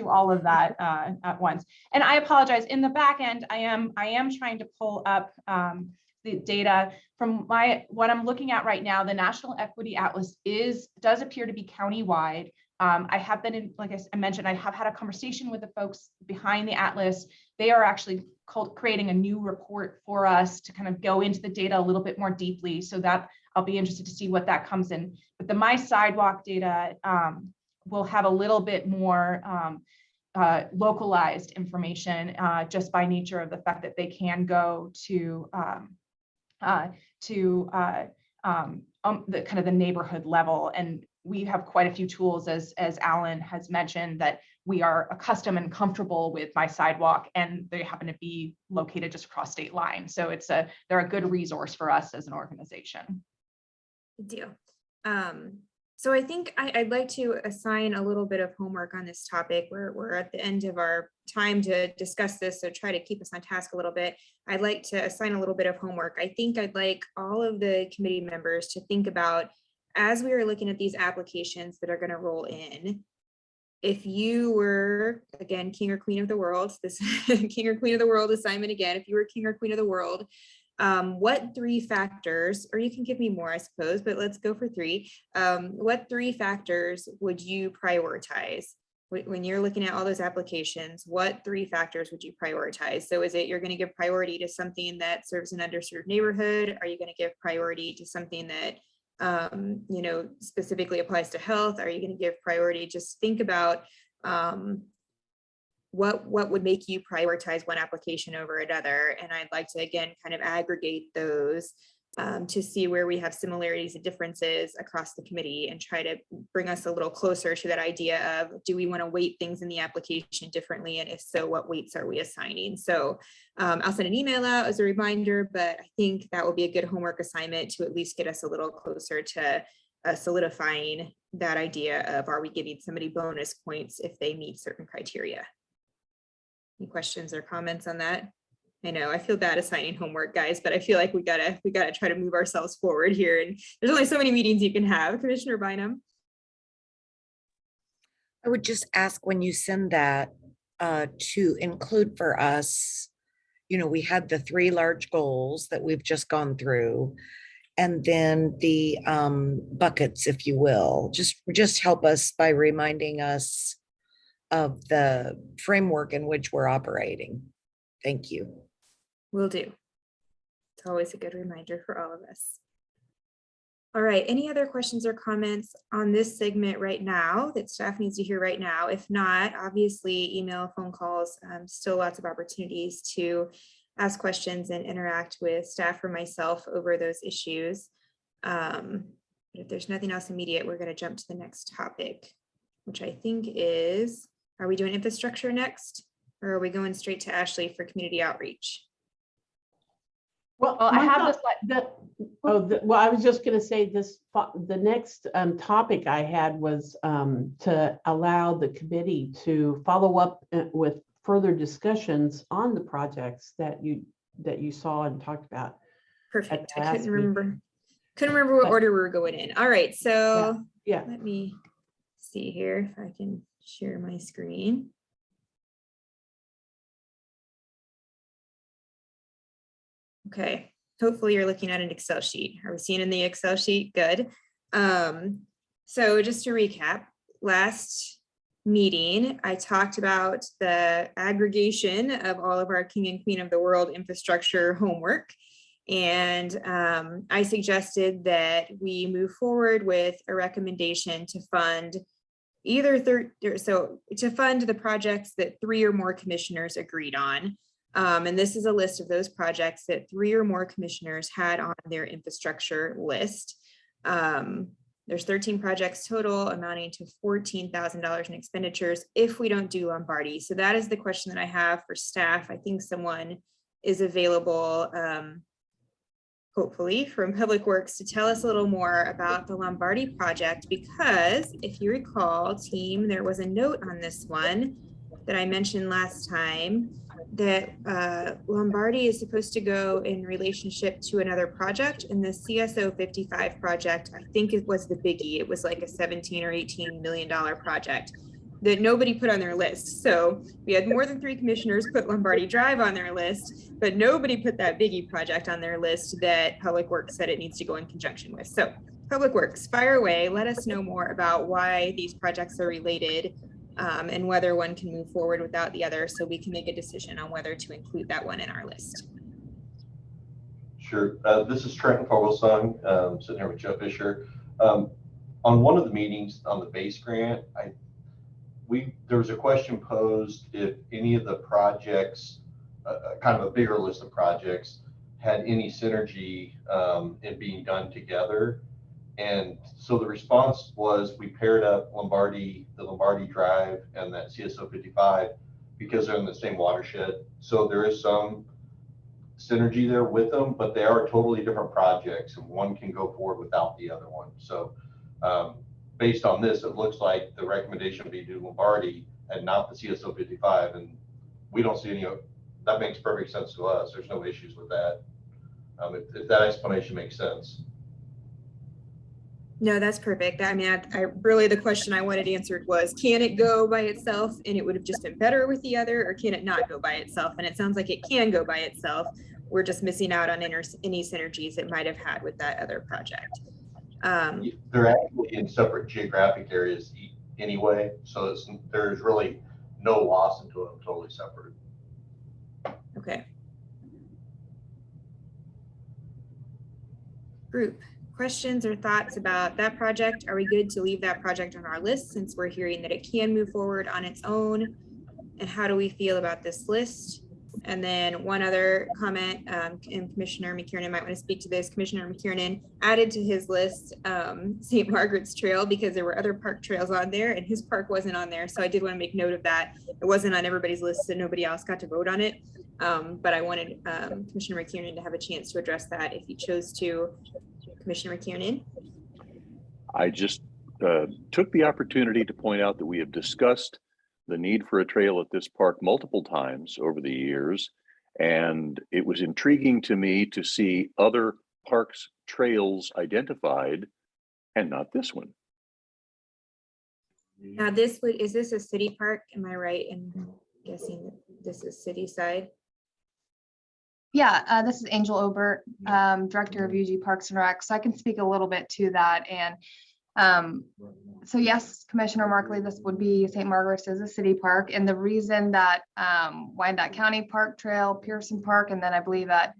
all of that at once. And I apologize. In the back end, I am trying to pull up the data from what I'm looking at right now. The National Equity Atlas does appear to be countywide. I have been like I mentioned, I have had a conversation with the folks behind the Atlas. They are actually creating a new report for us to kind of go into the data a little bit more deeply. So that I'll be interested to see what that comes in. But the My Sidewalk data will have a little bit more localized information just by nature of the fact that they can go to the kind of the neighborhood level. And we have quite a few tools, as Alan has mentioned, that we are accustomed and comfortable with My Sidewalk, and they happen to be located just across state lines. So they're a good resource for us as an organization. Good deal. So I think I'd like to assign a little bit of homework on this topic. We're at the end of our time to discuss this, so try to keep us on task a little bit. I'd like to assign a little bit of homework. I think I'd like all of the committee members to think about, as we are looking at these applications that are going to roll in, if you were, again, king or queen of the world, this king or queen of the world assignment again, if you were king or queen of the world, what 3 factors, or you can give me more, I suppose, but let's go for 3. What 3 factors would you prioritize? When you're looking at all those applications, what 3 factors would you prioritize? So is it you're going to give priority to something that serves an underserved neighborhood? Are you going to give priority to something that specifically applies to health? Are you going to give priority? Just think about what would make you prioritize one application over another. And I'd like to, again, kind of aggregate those to see where we have similarities and differences across the committee and try to bring us a little closer to that idea of, do we want to weight things in the application differently? And if so, what weights are we assigning? So I'll send an email out as a reminder, but I think that will be a good homework assignment to at least get us a little closer to solidifying that idea of, are we giving somebody bonus points if they meet certain criteria? Any questions or comments on that? I know I feel bad assigning homework, guys, but I feel like we gotta try to move ourselves forward here. And there's only so many meetings you can have. Commissioner Bynum. I would just ask, when you send that, to include for us, we had the 3 large goals that we've just gone through, and then the buckets, if you will. Just help us by reminding us of the framework in which we're operating. Thank you. Will do. It's always a good reminder for all of us. All right, any other questions or comments on this segment right now that staff needs to hear right now? If not, obviously email, phone calls, still lots of opportunities to ask questions and interact with staff or myself over those issues. But if there's nothing else immediate, we're going to jump to the next topic, which I think is, are we doing infrastructure next? Or are we going straight to Ashley for community outreach? Well, I have thought this well, I was just going to say this, the next topic I had was to allow the committee to follow up with further discussions on the projects that you saw and talked about. Perfect. I couldn't remember what order we were going in. All right, so yeah. Let me see here if I can share my screen. Okay, hopefully you're looking at an Excel sheet. Are we seeing in the Excel sheet? Good. So just to recap, last meeting, I talked about the aggregation of all of our king and queen of the world infrastructure homework. And I suggested that we move forward with a recommendation to fund to fund the projects that 3 or more commissioners agreed on. And this is a list of those projects that 3 or more commissioners had on their infrastructure list. There's 13 projects total, amounting to $14,000 in expenditures if we don't do Lombardi. So that is the question that I have for staff. I think someone is available, hopefully from Public Works, to tell us a little more about the Lombardi project, because if you recall, team, there was a note on this one that I mentioned last time, that Lombardi is supposed to go in relationship to another project, and the CSO 55 project, I think it was the biggie. It was like a $17 or $18 million project that nobody put on their list. So we had more than 3 commissioners put Lombardi Drive on their list, but nobody put that biggie project on their list that Public Works said it needs to go in conjunction with. So Public Works, fire away. Let us know more about why these projects are related, and whether one can move forward without the other, so we can make a decision on whether to include that one in our list. Sure. This is Trenton Fogelsong, sitting here with Joe Fisher. On one of the meetings on the base grant, there was a question posed if any of the projects, kind of a bigger list of projects, had any synergy in being done together. And so the response was, we paired up the Lombardi Drive and that CSO 55 because they're in the same watershed. So there is some synergy there with them, but they are totally different projects, and one can go forward without the other one. So based on this, it looks like the recommendation would be to do Lombardi and not the CSO 55. And we don't see any, that makes perfect sense to us. There's no issues with that. If that explanation makes sense. No, that's perfect. I mean, I really, the question I wanted answered was, can it go by itself and it would have just been better with the other, or can it not go by itself? And it sounds like it can go by itself. We're just missing out on any synergies it might have had with that other project. They're actually in separate geographic areas anyway, so there's really no loss into them, totally separate. Okay. Group. Questions or thoughts about that project? Are we good to leave that project on our list since we're hearing that it can move forward on its own? And how do we feel about this list? And then one other comment, and Commissioner McKiernan might want to speak to this. Commissioner McKiernan added to his list St. Margaret's Trail because there were other park trails on there and his park wasn't on there. So I did want to make note of that. It wasn't on everybody's list, so nobody else got to vote on it. But I wanted Commissioner McKiernan to have a chance to address that if he chose to. Commissioner McKiernan. I just took the opportunity to point out that we have discussed the need for a trail at this park multiple times over the years. And it was intriguing to me to see other parks trails identified and not this one. Now is this a city park? Am I right in guessing that this is city side? Yeah, this is Angel Obert, Director of UG Parks and Rec. So I can speak a little bit to that. And so yes, Commissioner Markley, this would be St. Margaret's as a city park. And the reason that Wyandotte County Park Trail, Pearson Park, and then I believe that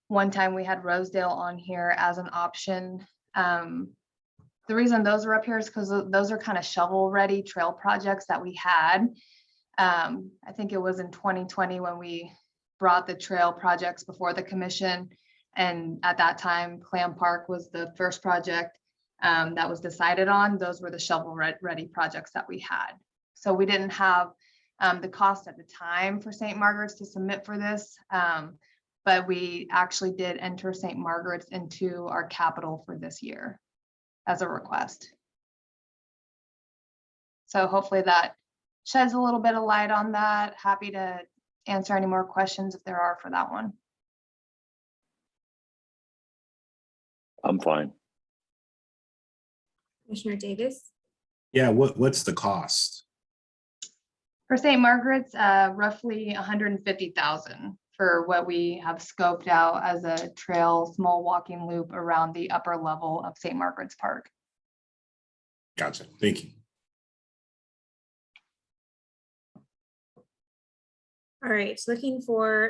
one time we had Rosedale on here as an option. The reason those are up here is because those are kind of shovel-ready trail projects that we had. I think it was in 2020 when we brought the trail projects before the commission. And at that time, Clam Park was the first project that was decided on. Those were the shovel-ready projects that we had. So we didn't have the cost at the time for St. Margaret's to submit for this, but we actually did enter St. Margaret's into our capital for this year as a request. So hopefully that sheds a little bit of light on that. Happy to answer any more questions if there are for that one. I'm fine. Commissioner Davis. Yeah, what's the cost? For St. Margaret's, roughly 150,000 for what we have scoped out as a trail, small walking loop around the upper level of St. Margaret's Park. Gotcha. Thank you. All right, so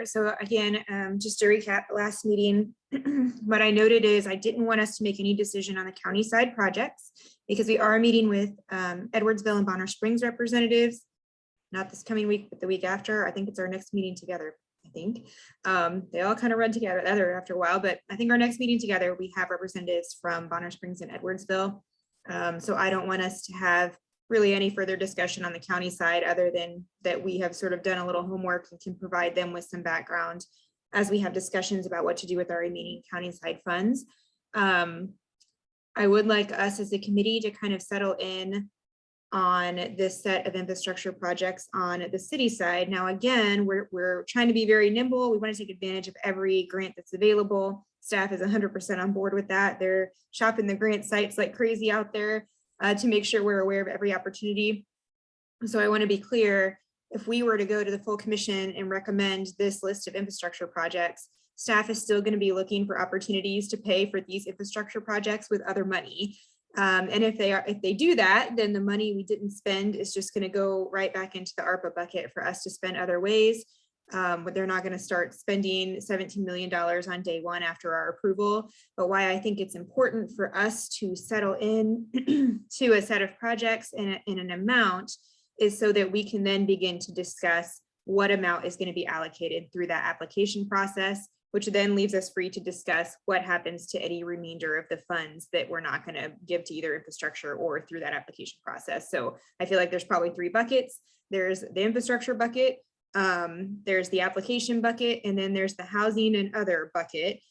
so again, just to recap last meeting, what I noted is I didn't want us to make any decision on the county side projects because we are meeting with Edwardsville and Bonner Springs representatives, not this coming week, but the week after. I think it's our next meeting together, I think. They all kind of run together after a while, but I think our next meeting together, we have representatives from Bonner Springs and Edwardsville. So I don't want us to have really any further discussion on the county side other than that we have sort of done a little homework and can provide them with some background as we have discussions about what to do with our remaining county side funds. I would like us as a committee to kind of settle in on this set of infrastructure projects on the city side. Now, again, we're trying to be very nimble. We want to take advantage of every grant that's available. Staff is 100% on board with that. They're shopping the grant sites like crazy out there to make sure we're aware of every opportunity. So I want to be clear, if we were to go to the full commission and recommend this list of infrastructure projects, staff is still going to be looking for opportunities to pay for these infrastructure projects with other money. And if they do that, then the money we didn't spend is just going to go right back into the ARPA bucket for us to spend other ways. But they're not going to start spending $17 million on day one after our approval. But why I think it's important for us to settle in to a set of projects in an amount is so that we can then begin to discuss what amount is going to be allocated through that application process, which then leaves us free to discuss what happens to any remainder of the funds that we're not going to give to either infrastructure or through that application process. So I feel like there's probably three buckets. There's the infrastructure bucket, there's the application bucket, and then there's the housing and other bucket,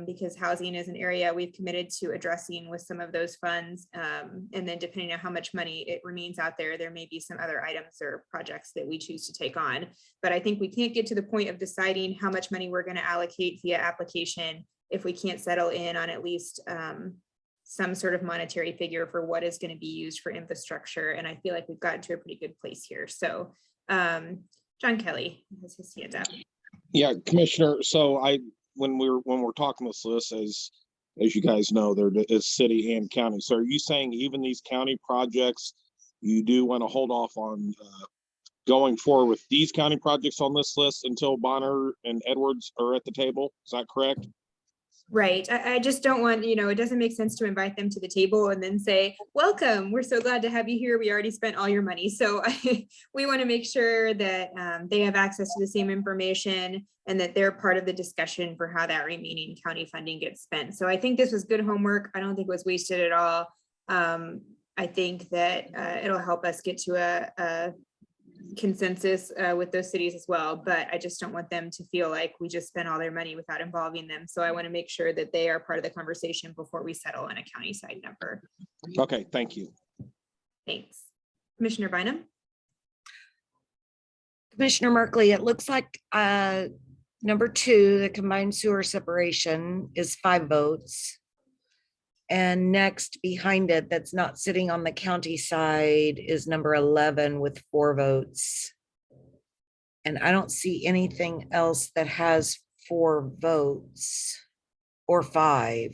because housing is an area we've committed to addressing with some of those funds. And then depending on how much money it remains out there, there may be some other items or projects that we choose to take on. But I think we can't get to the point of deciding how much money we're going to allocate via application if we can't settle in on at least some sort of monetary figure for what is going to be used for infrastructure. And I feel like we've gotten to a pretty good place here. So John Kelly has his hand up. Yeah, Commissioner. So when we're talking this list, as you guys know, there is city and county. So are you saying even these county projects, you do want to hold off on going forward with these county projects on this list until Bonner and Edwards are at the table? Is that correct? Right. I just don't want, it doesn't make sense to invite them to the table and then say, welcome, we're so glad to have you here. We already spent all your money. So we want to make sure that they have access to the same information and that they're part of the discussion for how that remaining county funding gets spent. So I think this was good homework. I don't think it was wasted at all. I think that it'll help us get to a consensus with those cities as well, but I just don't want them to feel like we just spent all their money without involving them. So I want to make sure that they are part of the conversation before we settle on a county side number. Okay, thank you. Thanks. Commissioner Bynum? Commissioner Markley, it looks like number 2, the combined sewer separation is 5 votes. And next behind it, that's not sitting on the county side, is number 11 with 4 votes. And I don't see anything else that has 4 votes or 5.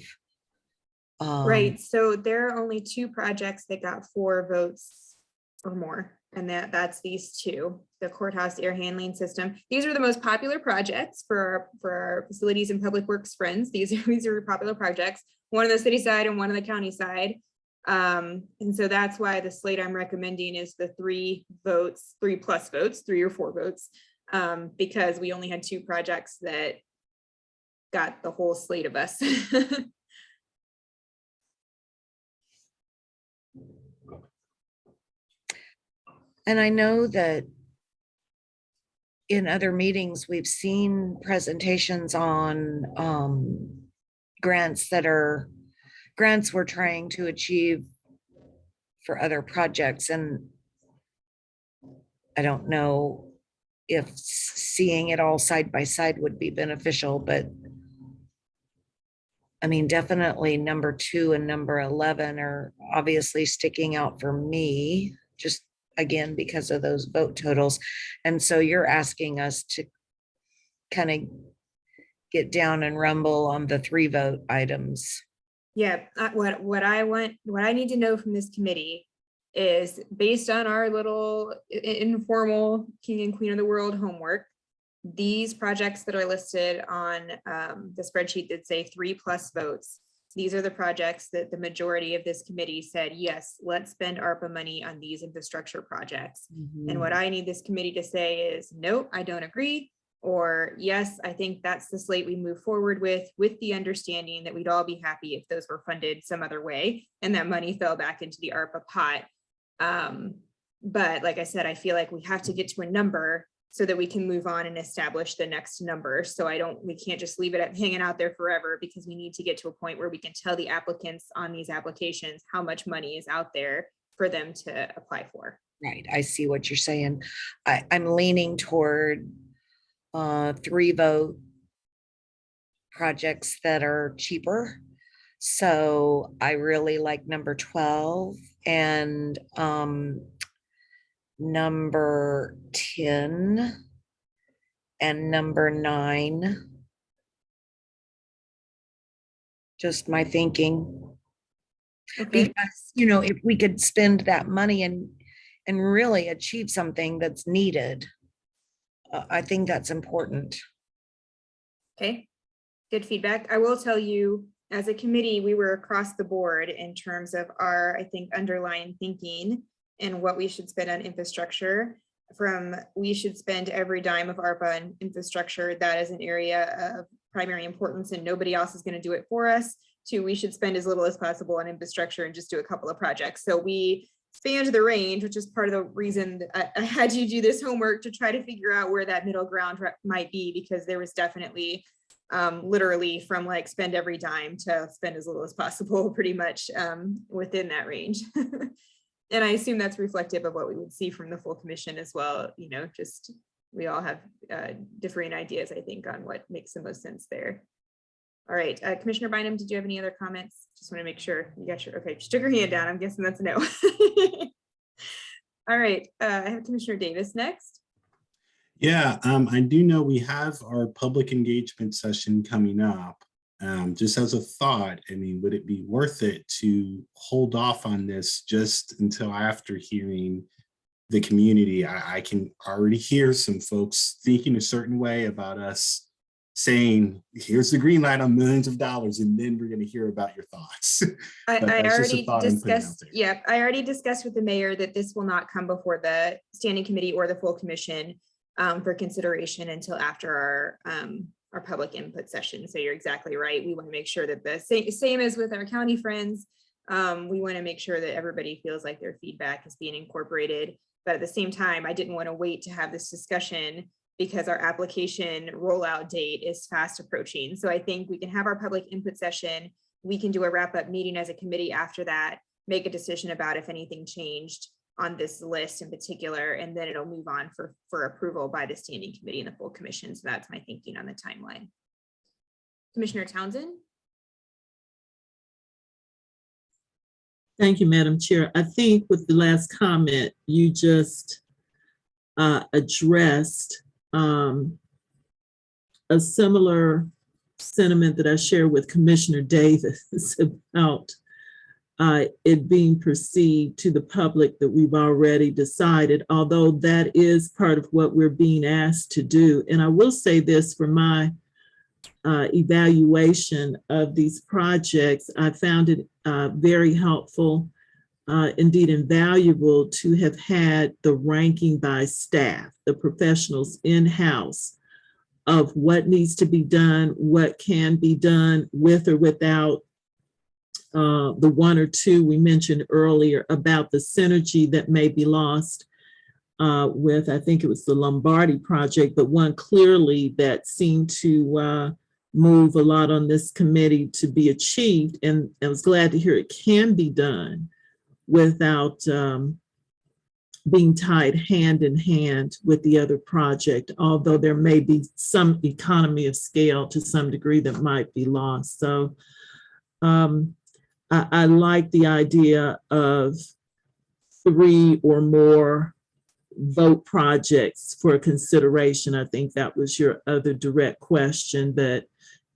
Right. So there are only 2 projects that got 4 votes or more. And that's these 2, the courthouse air handling system. These are the most popular projects for our facilities and public works friends. These are popular projects, one on the city side and one on the county side. And so that's why the slate I'm recommending is the 3 votes, 3 plus votes, 3 or 4 votes, because we only had 2 projects that got the whole slate of us. And I know that in other meetings, we've seen presentations on grants we're trying to achieve for other projects. And I don't know if seeing it all side by side would be beneficial, but I mean, definitely number 2 and number 11 are obviously sticking out for me, just again, because of those vote totals. And so you're asking us to kind of get down and rumble on the 3 vote items. Yeah, what I need to know from this committee is, based on our little informal king and queen of the world homework, these projects that are listed on the spreadsheet that say 3 plus votes, these are the projects that the majority of this committee said, yes, let's spend ARPA money on these infrastructure projects. And what I need this committee to say is, nope, I don't agree, or yes, I think that's the slate we move forward with the understanding that we'd all be happy if those were funded some other way and that money fell back into the ARPA pot. But like I said, I feel like we have to get to a number so that we can move on and establish the next number. So we can't just leave it hanging out there forever, because we need to get to a point where we can tell the applicants on these applications how much money is out there for them to apply for. Right, I see what you're saying. I'm leaning toward 3 vote projects that are cheaper. So I really like number 12 and number 10 and number 9. Just my thinking. Okay. Because, if we could spend that money and really achieve something that's needed, I think that's important. Okay, good feedback. I will tell you, as a committee, we were across the board in terms of our, I think, underlying thinking and what we should spend on infrastructure. From we should spend every dime of ARPA on infrastructure, that is an area of primary importance and nobody else is going to do it for us, to we should spend as little as possible on infrastructure and just do a couple of projects. So we spanned the range, which is part of the reason that I had you do this homework, to try to figure out where that middle ground might be, because there was definitely literally from like spend every dime to spend as little as possible, pretty much within that range. And I assume that's reflective of what we would see from the full commission as well. Just we all have differing ideas, I think, on what makes the most sense there. All right, Commissioner Bynum, did you have any other comments? Just want to make sure you got your, okay, she took her hand down. I'm guessing that's a no. All right, I have Commissioner Davis next. Yeah, I do know we have our public engagement session coming up. Just as a thought, I mean, would it be worth it to hold off on this just until after hearing the community? I can already hear some folks thinking a certain way about us saying, here's the green light on millions of dollars, and then we're going to hear about your thoughts. I That's just a already thought I'm putting out discussed, there. yep, I already discussed with the mayor that this will not come before the standing committee or the full commission for consideration until after our public input session. So you're exactly right. We want to make sure that the same as with our county friends, we want to make sure that everybody feels like their feedback is being incorporated. But at the same time, I didn't want to wait to have this discussion because our application rollout date is fast approaching. So I think we can have our public input session. We can do a wrap-up meeting as a committee after that, make a decision about if anything changed on this list in particular, and then it'll move on for approval by the standing committee and the full commission. So that's my thinking on the timeline. Commissioner Townsend? Thank you, Madam Chair. I think with the last comment, you just addressed a similar sentiment that I share with Commissioner Davis about it being perceived to the public that we've already decided, although that is part of what we're being asked to do. And I will say this for my evaluation of these projects, I found it very helpful, indeed invaluable, to have had the ranking by staff, the professionals in-house, of what needs to be done, what can be done with or without the one or two we mentioned earlier about the synergy that may be lost with, I think it was the Lombardi project, but one clearly that seemed to move a lot on this committee to be achieved. And I was glad to hear it can be done without being tied hand in hand with the other project, although there may be some economy of scale to some degree that might be lost. So I like the idea of 3 or more vote projects for consideration. I think that was your other direct question, that,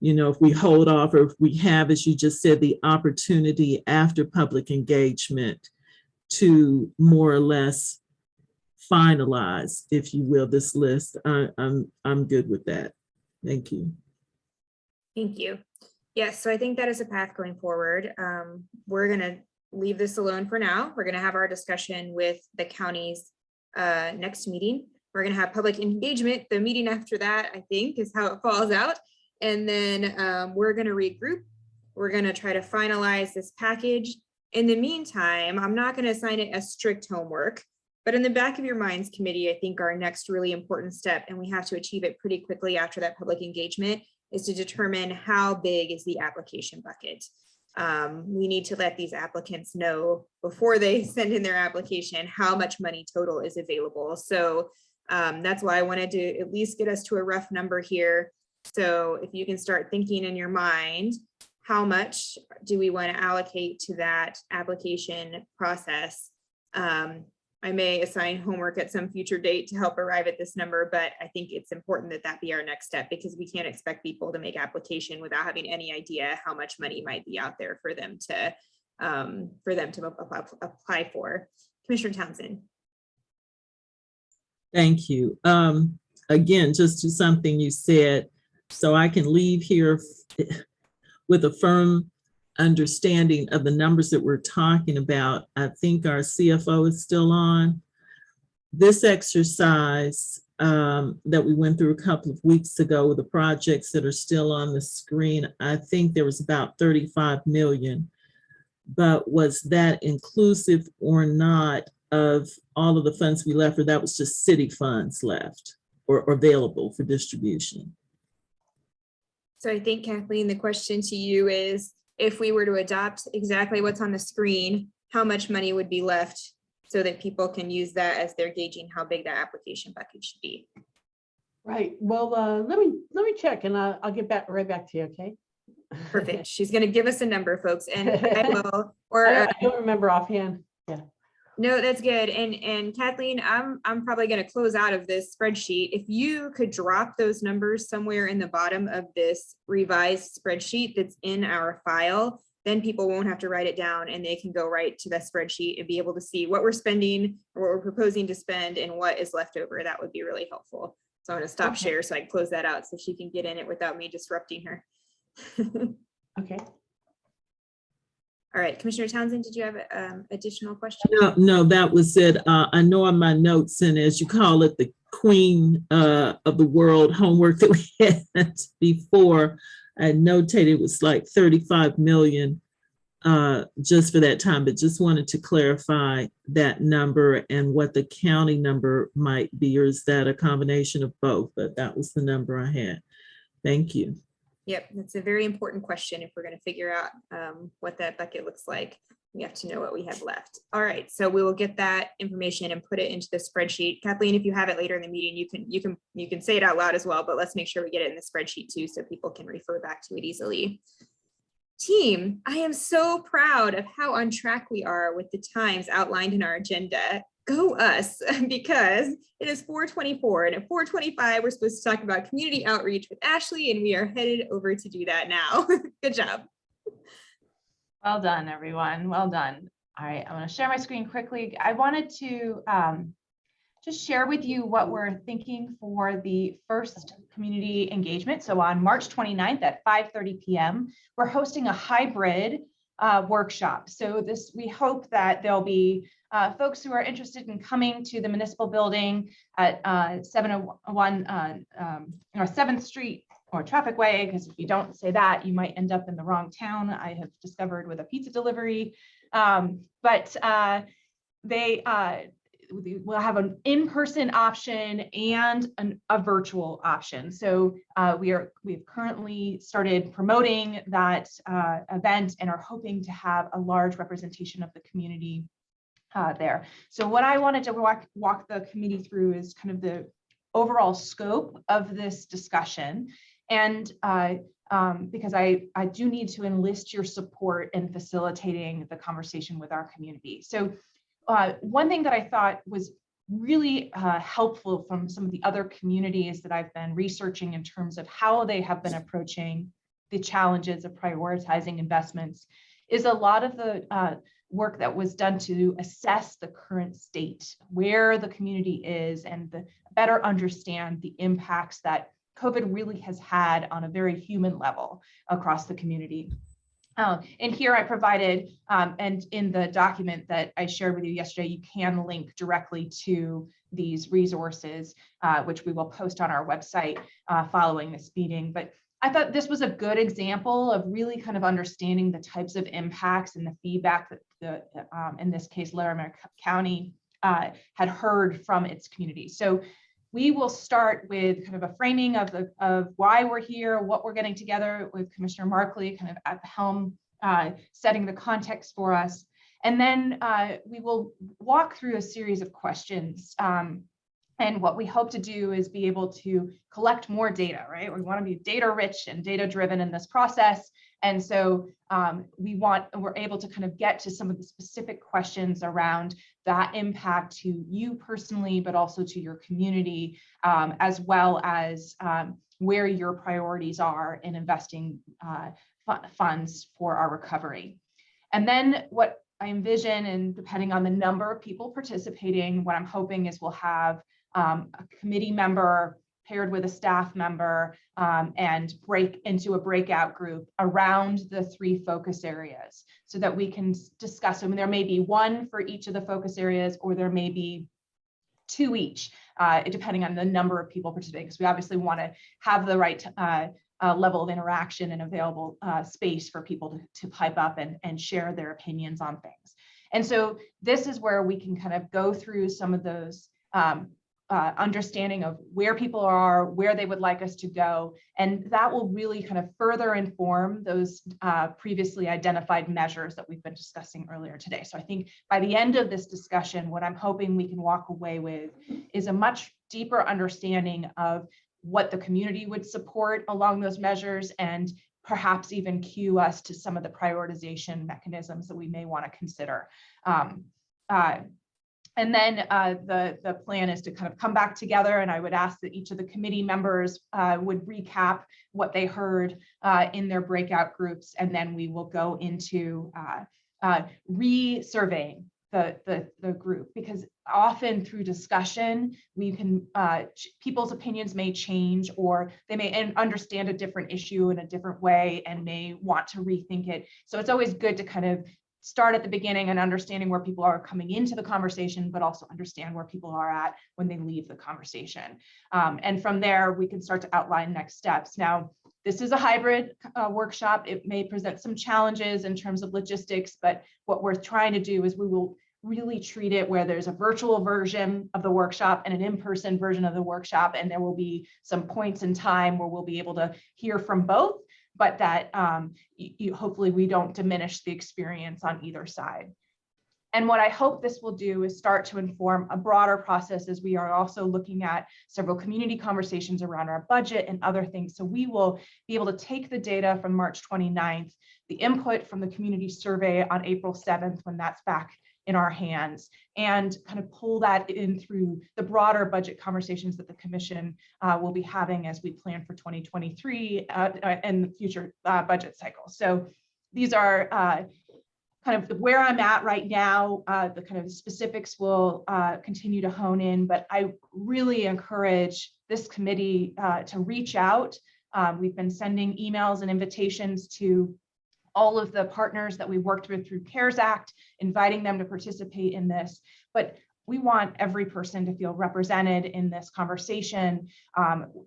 you know, if we hold off, or if we have, as you just said, the opportunity after public engagement to more or less finalize, if you will, this list, I'm good with that. Thank you. Thank you. Yes, so I think that is a path going forward. We're going to leave this alone for now. We're going to have our discussion with the county's next meeting. We're going to have public engagement. The meeting after that, I think, is how it falls out. And then we're going to regroup. We're going to try to finalize this package. In the meantime, I'm not going to assign it as strict homework, but in the back of your minds, committee, I think our next really important step, and we have to achieve it pretty quickly after that public engagement, is to determine how big is the application bucket. We need to let these applicants know before they send in their application how much money total is available. So that's why I wanted to at least get us to a rough number here. So if you can start thinking in your mind, how much do we want to allocate to that application process? I may assign homework at some future date to help arrive at this number, but I think it's important that that be our next step, because we can't expect people to make application without having any idea how much money might be out there for them to apply for. Commissioner Townsend. Thank you. Again, just to something you said, so I can leave here with a firm understanding of the numbers that we're talking about. I think our CFO is still on. This exercise that we went through a couple of weeks ago with the projects that are still on the screen, I think there was about 35 million, but was that inclusive or not of all of the funds we left, or that was just city funds left or available for distribution? So I think, Kathleen, the question to you is, if we were to adopt exactly what's on the screen, how much money would be left so that people can use that as they're gauging how big that application bucket should be? Right. Well, let me check, and I'll get right back to you. Okay. Perfect. She's going to give us a number, folks, and I will. Or I don't remember offhand. Yeah. No, that's good. And Kathleen, I'm probably going to close out of this spreadsheet. If you could drop those numbers somewhere in the bottom of this revised spreadsheet that's in our file, then people won't have to write it down, and they can go right to the spreadsheet and be able to see what we're spending or what we're proposing to spend and what is left over. That would be really helpful. So I'm gonna stop Okay. share so I can close that out so she can get in it without me disrupting her. Okay. All right, Commissioner Townsend, did you have additional questions? No, that was it. I know on my notes, and as you call it, the queen of the world homework that we had before, I notated it was like 35 million just for that time, but just wanted to clarify that number and what the county number might be, or is that a combination of both? But that was the number I had. Thank you. Yep, that's a very important question. If we're going to figure out what that bucket looks like, we have to know what we have left. All right, so we will get that information and put it into the spreadsheet. Kathleen, if you have it later in the meeting, you can say it out loud as well, but let's make sure we get it in the spreadsheet too, so people can refer back to it easily. Team, I am so proud of how on track we are with the times outlined in our agenda. Go us, because it is 4:24, and at 4:25, we're supposed to talk about community outreach with Ashley, and we are headed over to do that now. Good job. Well done, everyone. Well done. All right, I'm going to share my screen quickly. I wanted to just share with you what we're thinking for the first community engagement. So on March 29th at 5:30 p.m., we're hosting a hybrid workshop. So we hope that there'll be folks who are interested in coming to the municipal building at 701 or 7th Street or Traffic Way, because if you don't say that, you might end up in the wrong town, I have discovered with a pizza delivery. We'll have an in-person option and a virtual option. So we've currently started promoting that event and are hoping to have a large representation of the community there. So what I wanted to walk the committee through is kind of the overall scope of this discussion. And because I do need to enlist your support in facilitating the conversation with our community. So one thing that I thought was really helpful from some of the other communities that I've been researching in terms of how they have been approaching the challenges of prioritizing investments is a lot of the work that was done to assess the current state, where the community is, and better understand the impacts that COVID really has had on a very human level across the community. And here I provided, and in the document that I shared with you yesterday, you can link directly to these resources, which we will post on our website following this meeting. But I thought this was a good example of really kind of understanding the types of impacts and the feedback that in this case, Larimer County had heard from its community. So we will start with kind of a framing of why we're here, what we're getting together with Commissioner Markley kind of at the helm, setting the context for us. And then we will walk through a series of questions. And what we hope to do is be able to collect more data, right? We want to be data rich and data driven in this process. And so we're able to kind of get to some of the specific questions around that impact to you personally, but also to your community, as well as where your priorities are in investing funds for our recovery. And then what I envision, and depending on the number of people participating, what I'm hoping is we'll have a committee member paired with a staff member and break into a breakout group around the 3 focus areas so that we can discuss them. There may be 1 for each of the focus areas, or there may be 2 each, depending on the number of people participating, because we obviously want to have the right level of interaction and available space for people to pipe up and share their opinions on things. And so this is where we can kind of go through some of those understanding of where people are, where they would like us to go. And that will really kind of further inform those previously identified measures that we've been discussing earlier today. So I think by the end of this discussion, what I'm hoping we can walk away with is a much deeper understanding of what the community would support along those measures, and perhaps even cue us to some of the prioritization mechanisms that we may want to consider. And then the plan is to kind of come back together, and I would ask that each of the committee members would recap what they heard in their breakout groups, and then we will go into resurveying the group, because often through discussion, we can, people's opinions may change, or they may understand a different issue in a different way and may want to rethink it. So it's always good to kind of start at the beginning and understanding where people are coming into the conversation, but also understand where people are at when they leave the conversation. And from there, we can start to outline next steps. Now, this is a hybrid workshop. It may present some challenges in terms of logistics, but what we're trying to do is we will really treat it where there's a virtual version of the workshop and an in-person version of the workshop, and there will be some points in time where we'll be able to hear from both, but that hopefully we don't diminish the experience on either side. And what I hope this will do is start to inform a broader process, as we are also looking at several community conversations around our budget and other things. So we will be able to take the data from March 29th, the input from the community survey on April 7th, when that's back in our hands, and kind of pull that in through the broader budget conversations that the commission will be having as we plan for 2023 and the future budget cycle. So these are kind of where I'm at right now. The kind of specifics will continue to hone in, but I really encourage this committee to reach out. We've been sending emails and invitations to all of the partners that we worked with through CARES Act, inviting them to participate in this. But we want every person to feel represented in this conversation.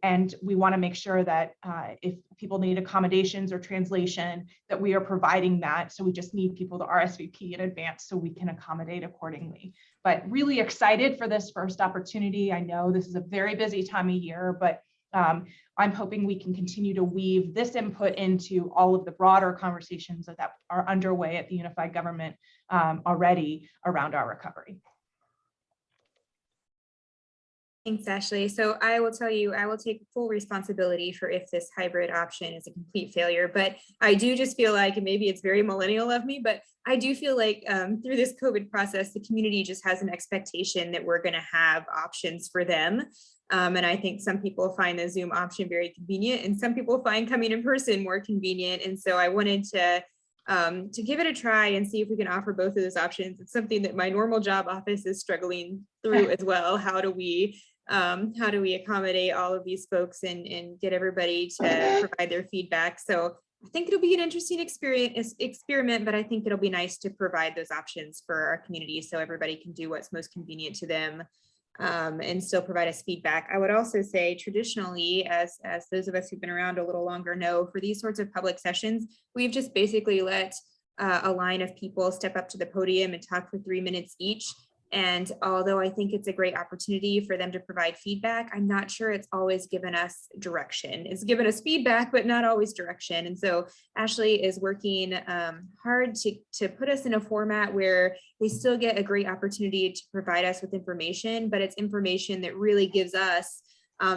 And we want to make sure that if people need accommodations or translation, that we are providing that. So we just need people to RSVP in advance so we can accommodate accordingly. But really excited for this first opportunity. I know this is a very busy time of year, but I'm hoping we can continue to weave this input into all of the broader conversations that are underway at the unified government already around our recovery. Thanks, Ashley. So I will tell you, I will take full responsibility for if this hybrid option is a complete failure, but I do just feel like, and maybe it's very millennial of me, but I do feel like through this COVID process, the community just has an expectation that we're going to have options for them. And I think some people find the Zoom option very convenient, and some people find coming in person more convenient. And so I wanted to give it a try and see if we can offer both of those options. It's something that my normal job office is struggling through as well. How do we accommodate all of these folks and get everybody to provide their feedback? So I think it'll be an interesting experiment, but I think it'll be nice to provide those options for our community so everybody can do what's most convenient to them. And still provide us feedback. I would also say traditionally, as those of us who've been around a little longer know, for these sorts of public sessions, we've just basically let a line of people step up to the podium and talk for 3 minutes each. And although I think it's a great opportunity for them to provide feedback, I'm not sure it's always given us direction. It's given us feedback, but not always direction. And so Ashley is working hard to put us in a format where we still get a great opportunity to provide us with information, but it's information that really gives us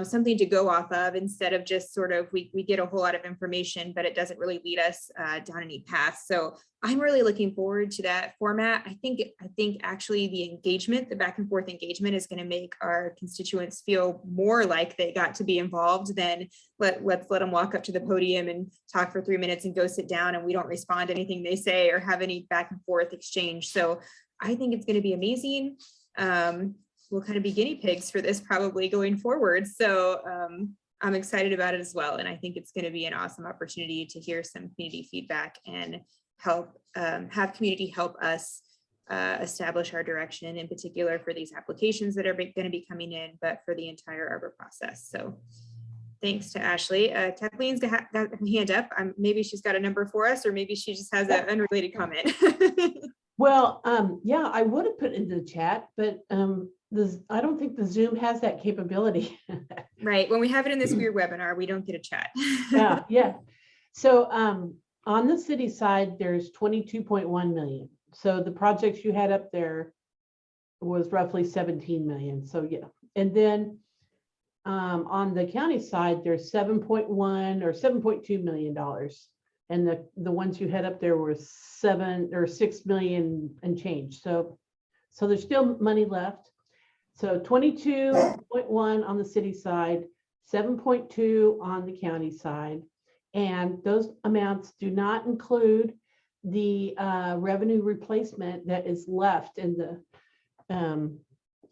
something to go off of, instead of just sort of, we get a whole lot of information, but it doesn't really lead us down any path. So I'm really looking forward to that format. I think actually the engagement, the back and forth engagement, is going to make our constituents feel more like they got to be involved than let's let them walk up to the podium and talk for 3 minutes and go sit down and we don't respond to anything they say or have any back and forth exchange. So I think it's going to be amazing. We'll kind of be guinea pigs for this probably going forward. So I'm excited about it as well. And I think it's going to be an awesome opportunity to hear some community feedback and help have community help us establish our direction, in particular for these applications that are going to be coming in, but for the entire Arbor process. So thanks to Ashley. Kathleen's got her hand up. Maybe she's got a number for us, or maybe she just has an unrelated comment. Well, yeah, I would have put it in the chat, but I don't think the Zoom has that capability. Right. When we have it in this weird webinar, we don't get a chat. Yeah. So on the city side, there's 22.1 million. So the projects you had up there was roughly 17 million. So yeah. And then on the county side, there's 7.1 or $7.2 million. And the ones you had up there were 7 or 6 million and change. So there's still money left. So 22.1 on the city side, 7.2 on the county side. And those amounts do not include the revenue replacement that is left in the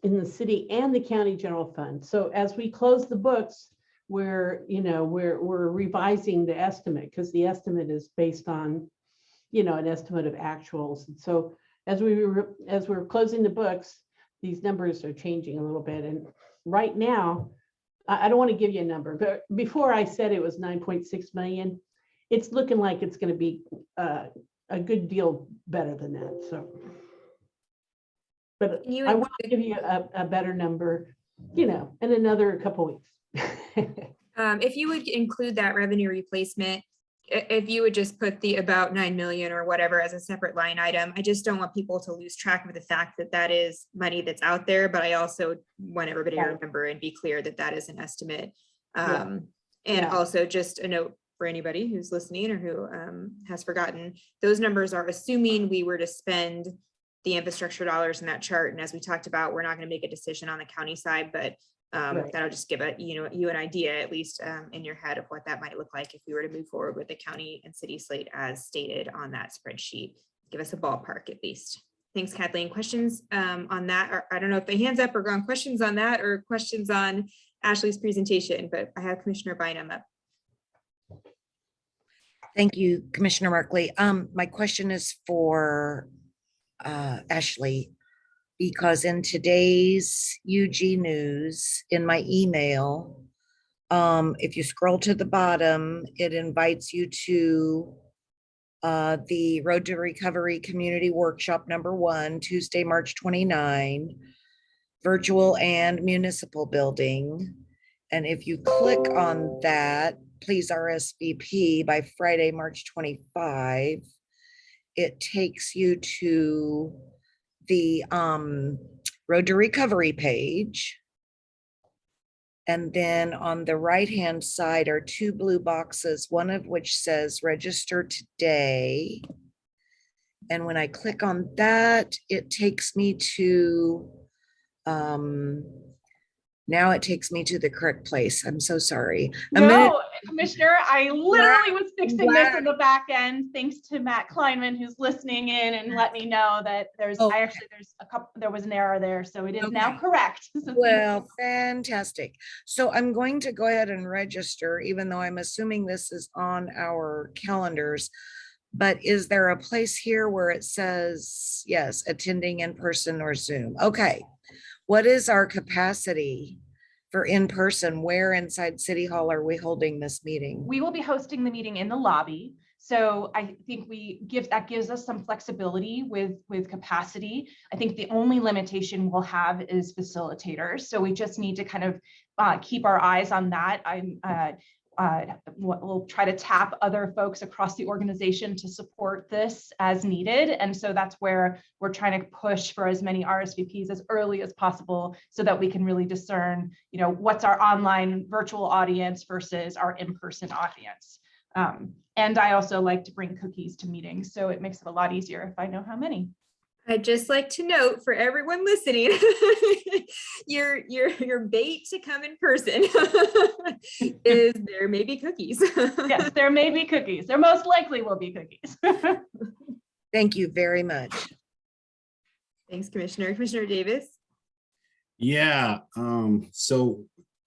in the city and the county general fund. So as we close the books, we're revising the estimate because the estimate is based on, an estimate of actuals. And so as we're closing the books, these numbers are changing a little bit. And right now, I don't want to give you a number, but before I said it was 9.6 million, it's looking like it's going to be a good deal better than that. So, but I want to give you a better number, in another couple weeks. If you would include that revenue replacement, if you would just put the about 9 million or whatever as a separate line item, I just don't want people to lose track of the fact that that is money that's out there, but I also want everybody to remember and be clear that that is an estimate. And also just a note for anybody who's listening or who has forgotten, those numbers are assuming we were to spend the infrastructure dollars in that chart. And as we talked about, we're not going to make a decision on the county side, but that'll just give you an idea, at least in your head, of what that might look like if we were to move forward with the county and city slate as stated on that spreadsheet. Give us a ballpark at least. Thanks, Kathleen. Questions on that? Or I don't know if the hands up are gone questions on that or questions on Ashley's presentation, but I have Commissioner Bynum up. Thank you, Commissioner Markley. My question is for Ashley, because in today's UG News, in my email, if you scroll to the bottom, it invites you to the Road to Recovery Community Workshop #1, Tuesday, March 29, virtual and municipal building. And if you click on that, please RSVP by Friday, March 25, it takes you to the Road to Recovery page. And then on the right-hand side are 2 blue boxes, one of which says register today. And when I click on that, it takes me to, now it takes me to the correct place. I'm so sorry. No, Commissioner, I literally was fixing this in the back end, thanks to Matt Kleinman, who's listening in and let me know that there's there was an error there. So it is now correct. Well, fantastic. So I'm going to go ahead and register, even though I'm assuming this is on our calendars. But is there a place here where it says, yes, attending in person or Zoom? Okay. What is our capacity for in person? Where inside City Hall are we holding this meeting? We will be hosting the meeting in the lobby. So I think that gives us some flexibility with capacity. I think the only limitation we'll have is facilitators. So we just need to kind of keep our eyes on that. We'll try to tap other folks across the organization to support this as needed. And so that's where we're trying to push for as many RSVPs as early as possible so that we can really discern, what's our online virtual audience versus our in-person audience. And I also like to bring cookies to meetings, so it makes it a lot easier if I know how many. I'd just like to note for everyone listening, your bait to come in person is there may be cookies. Yes, there may be cookies. There most likely will be cookies. Thank you very much. Thanks, Commissioner. Commissioner Davis. Yeah, so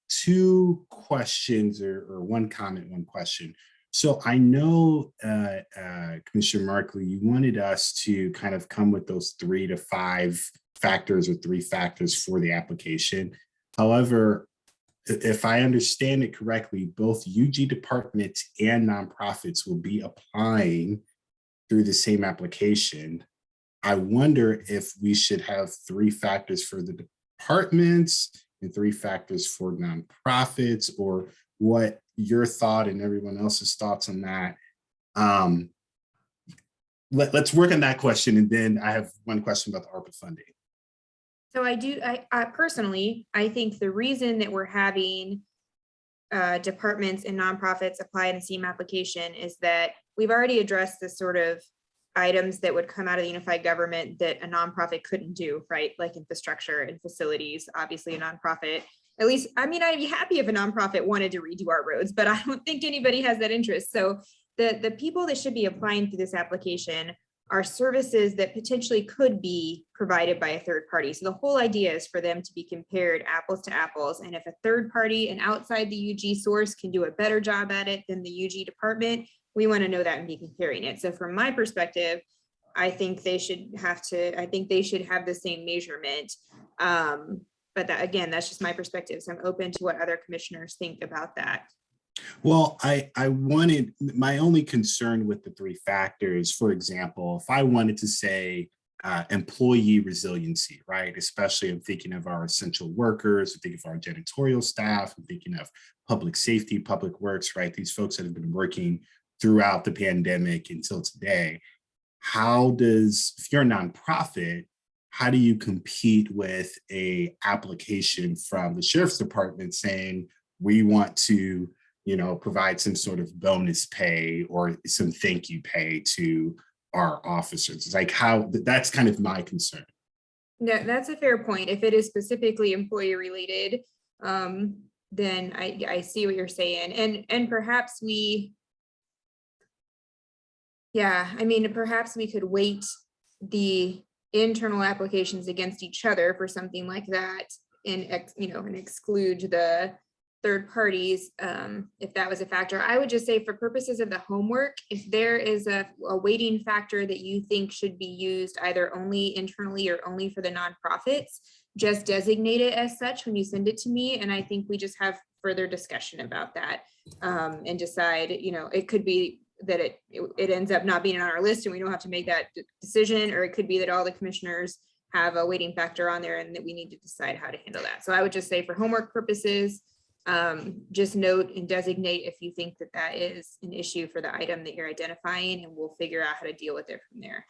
2 questions or 1 comment, 1 question. So I know, Commissioner Markley, you wanted us to kind of come with those 3 to 5 factors or 3 factors for the application. However, if I understand it correctly, both UG departments and nonprofits will be applying through the same application. I wonder if we should have 3 factors for the departments and 3 factors for nonprofits, or what your thought and everyone else's thoughts on that. Let's work on that question. And then I have 1 question about the ARPA funding. So I personally, I think the reason that we're having departments and nonprofits apply in the same application is that we've already addressed the sort of items that would come out of the unified government that a nonprofit couldn't do, right? Like infrastructure and facilities. Obviously a nonprofit, at least, I mean, I'd be happy if a nonprofit wanted to redo our roads, but I don't think anybody has that interest. So the people that should be applying through this application are services that potentially could be provided by a third party. So the whole idea is for them to be compared apples to apples. And if a third party and outside the UG source can do a better job at it than the UG department, we want to know that and be comparing it. So from my perspective, I think they should have the same measurement. But that, again, that's just my perspective. So I'm open to what other commissioners think about that. Well, I wanted, my only concern with the three factors, for example, if I wanted to say employee resiliency, right? Especially I'm thinking of our essential workers, I'm thinking of our janitorial staff, I'm thinking of public safety, public works, right? These folks that have been working throughout the pandemic until today. If you're a nonprofit, how do you compete with a application from the sheriff's department saying, we want to, provide some sort of bonus pay or some thank you pay to our officers? It's like that's kind of my concern. No, that's a fair point. If it is specifically employee related, then I see what you're saying. And perhaps perhaps we could weight the internal applications against each other for something like that and exclude the third parties, if that was a factor. I would just say for purposes of the homework, if there is a weighting factor that you think should be used either only internally or only for the nonprofits, just designate it as such when you send it to me. And I think we just have further discussion about that and decide, it could be that it ends up not being on our list and we don't have to make that decision, or it could be that all the commissioners have a weighting factor on there and that we need to decide how to handle that. So I would just say for homework purposes, just note and designate if you think that that is an issue for the item that you're identifying, and we'll figure out how to deal with it from there.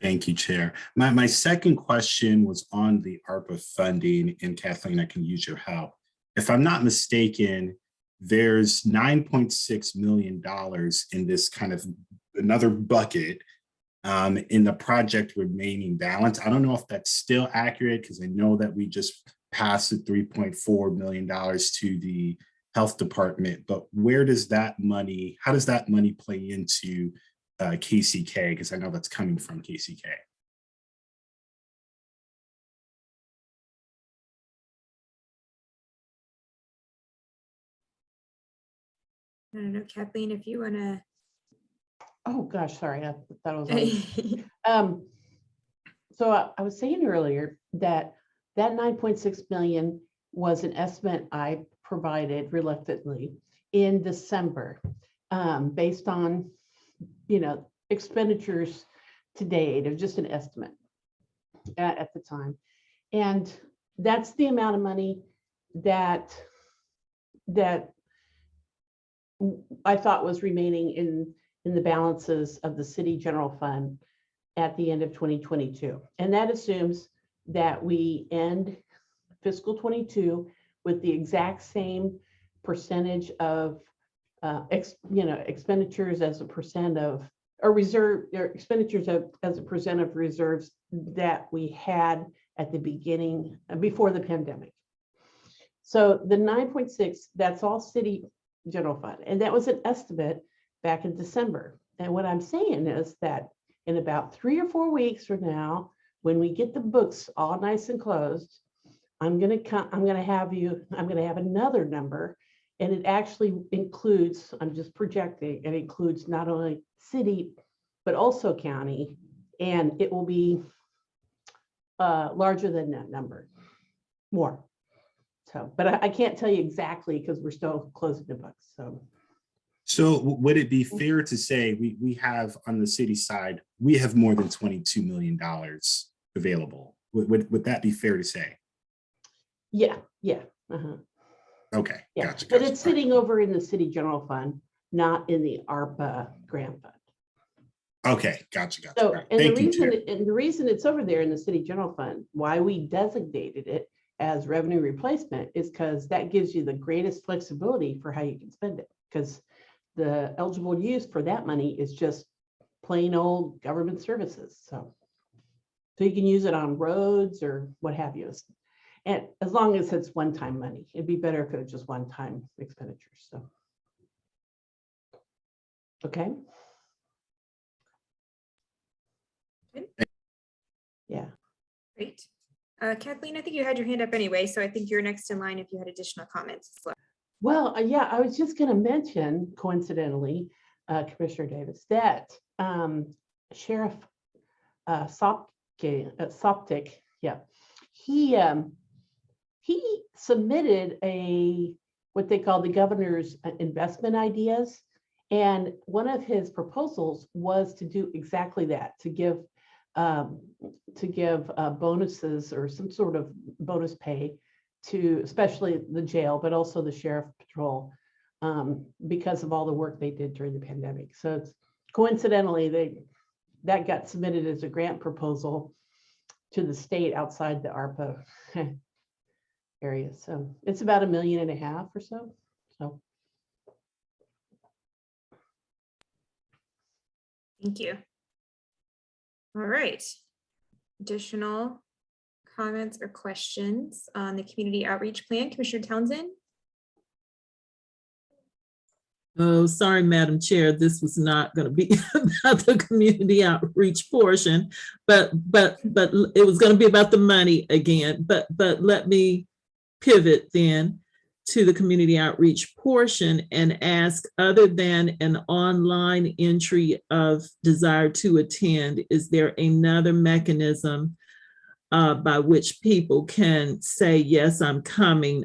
Thank you, Chair. My second question was on the ARPA funding, and Kathleen, I can use your help. If I'm not mistaken, there's $9.6 million in this kind of another bucket in the project remaining balance. I don't know if that's still accurate because I know that we just passed the $3.4 million to the health department, but how does that money play into KCK? Because I know that's coming from KCK. I don't know, Kathleen, if you want to. Oh, gosh, sorry. I thought it was on. So I was saying earlier that 9.6 million was an estimate I provided reluctantly in December, based on, expenditures to date. It was just an estimate at the time. And that's the amount of money that I thought was remaining in the balances of the city general fund at the end of 2022. And that assumes that we end fiscal 22 with the exact same percentage of expenditures as a percent of, or reserve, or expenditures as a percent of reserves that we had at the beginning, before the pandemic. So the 9.6, that's all city general fund. And that was an estimate back in December. And what I'm saying is that in about 3 or 4 weeks from now, when we get the books all nice and closed, I'm going to have another number, and it actually includes, I'm just projecting, it includes not only city, but also county, and it will be larger than that number, more. So, but I can't tell you exactly because we're still closing the books. So would it be fair to say we have on the city side, we have more than $22 million available? Would that be fair to say? Yeah. Okay, yeah. gotcha. But it's sitting over in the city general fund, not in the ARPA grant fund. Okay, gotcha. So, Right. and the reason it's over there in the city general fund, why we designated it as revenue replacement, is because that gives you the greatest flexibility for how you can spend it. Because the eligible use for that money is just plain old government services. So you can use it on roads or what have you. And as long as it's one-time money, it'd be better if it was just one-time expenditures. So, okay. Yeah. Great. Kathleen, I think you had your hand up anyway, so I think you're next in line if you had additional comments as well. Well, yeah, I was just going to mention, coincidentally, Commissioner Davis, that Sheriff Soptic, yeah, he submitted what they call the governor's investment ideas, and one of his proposals was to do exactly that, to give bonuses or some sort of bonus pay to especially the jail, but also the sheriff patrol, because of all the work they did during the pandemic. So it's coincidentally, that got submitted as a grant proposal to the state outside the ARPA area. So it's about $1.5 million or so. So Thank you. All right. Additional comments or questions on the community outreach plan? Commissioner Townsend? Oh, sorry, Madam Chair, this was not going to be about the community outreach portion, but it was going to be about the money again. But let me pivot then to the community outreach portion and ask, other than an online entry of desire to attend, is there another mechanism by which people can say, yes, I'm coming?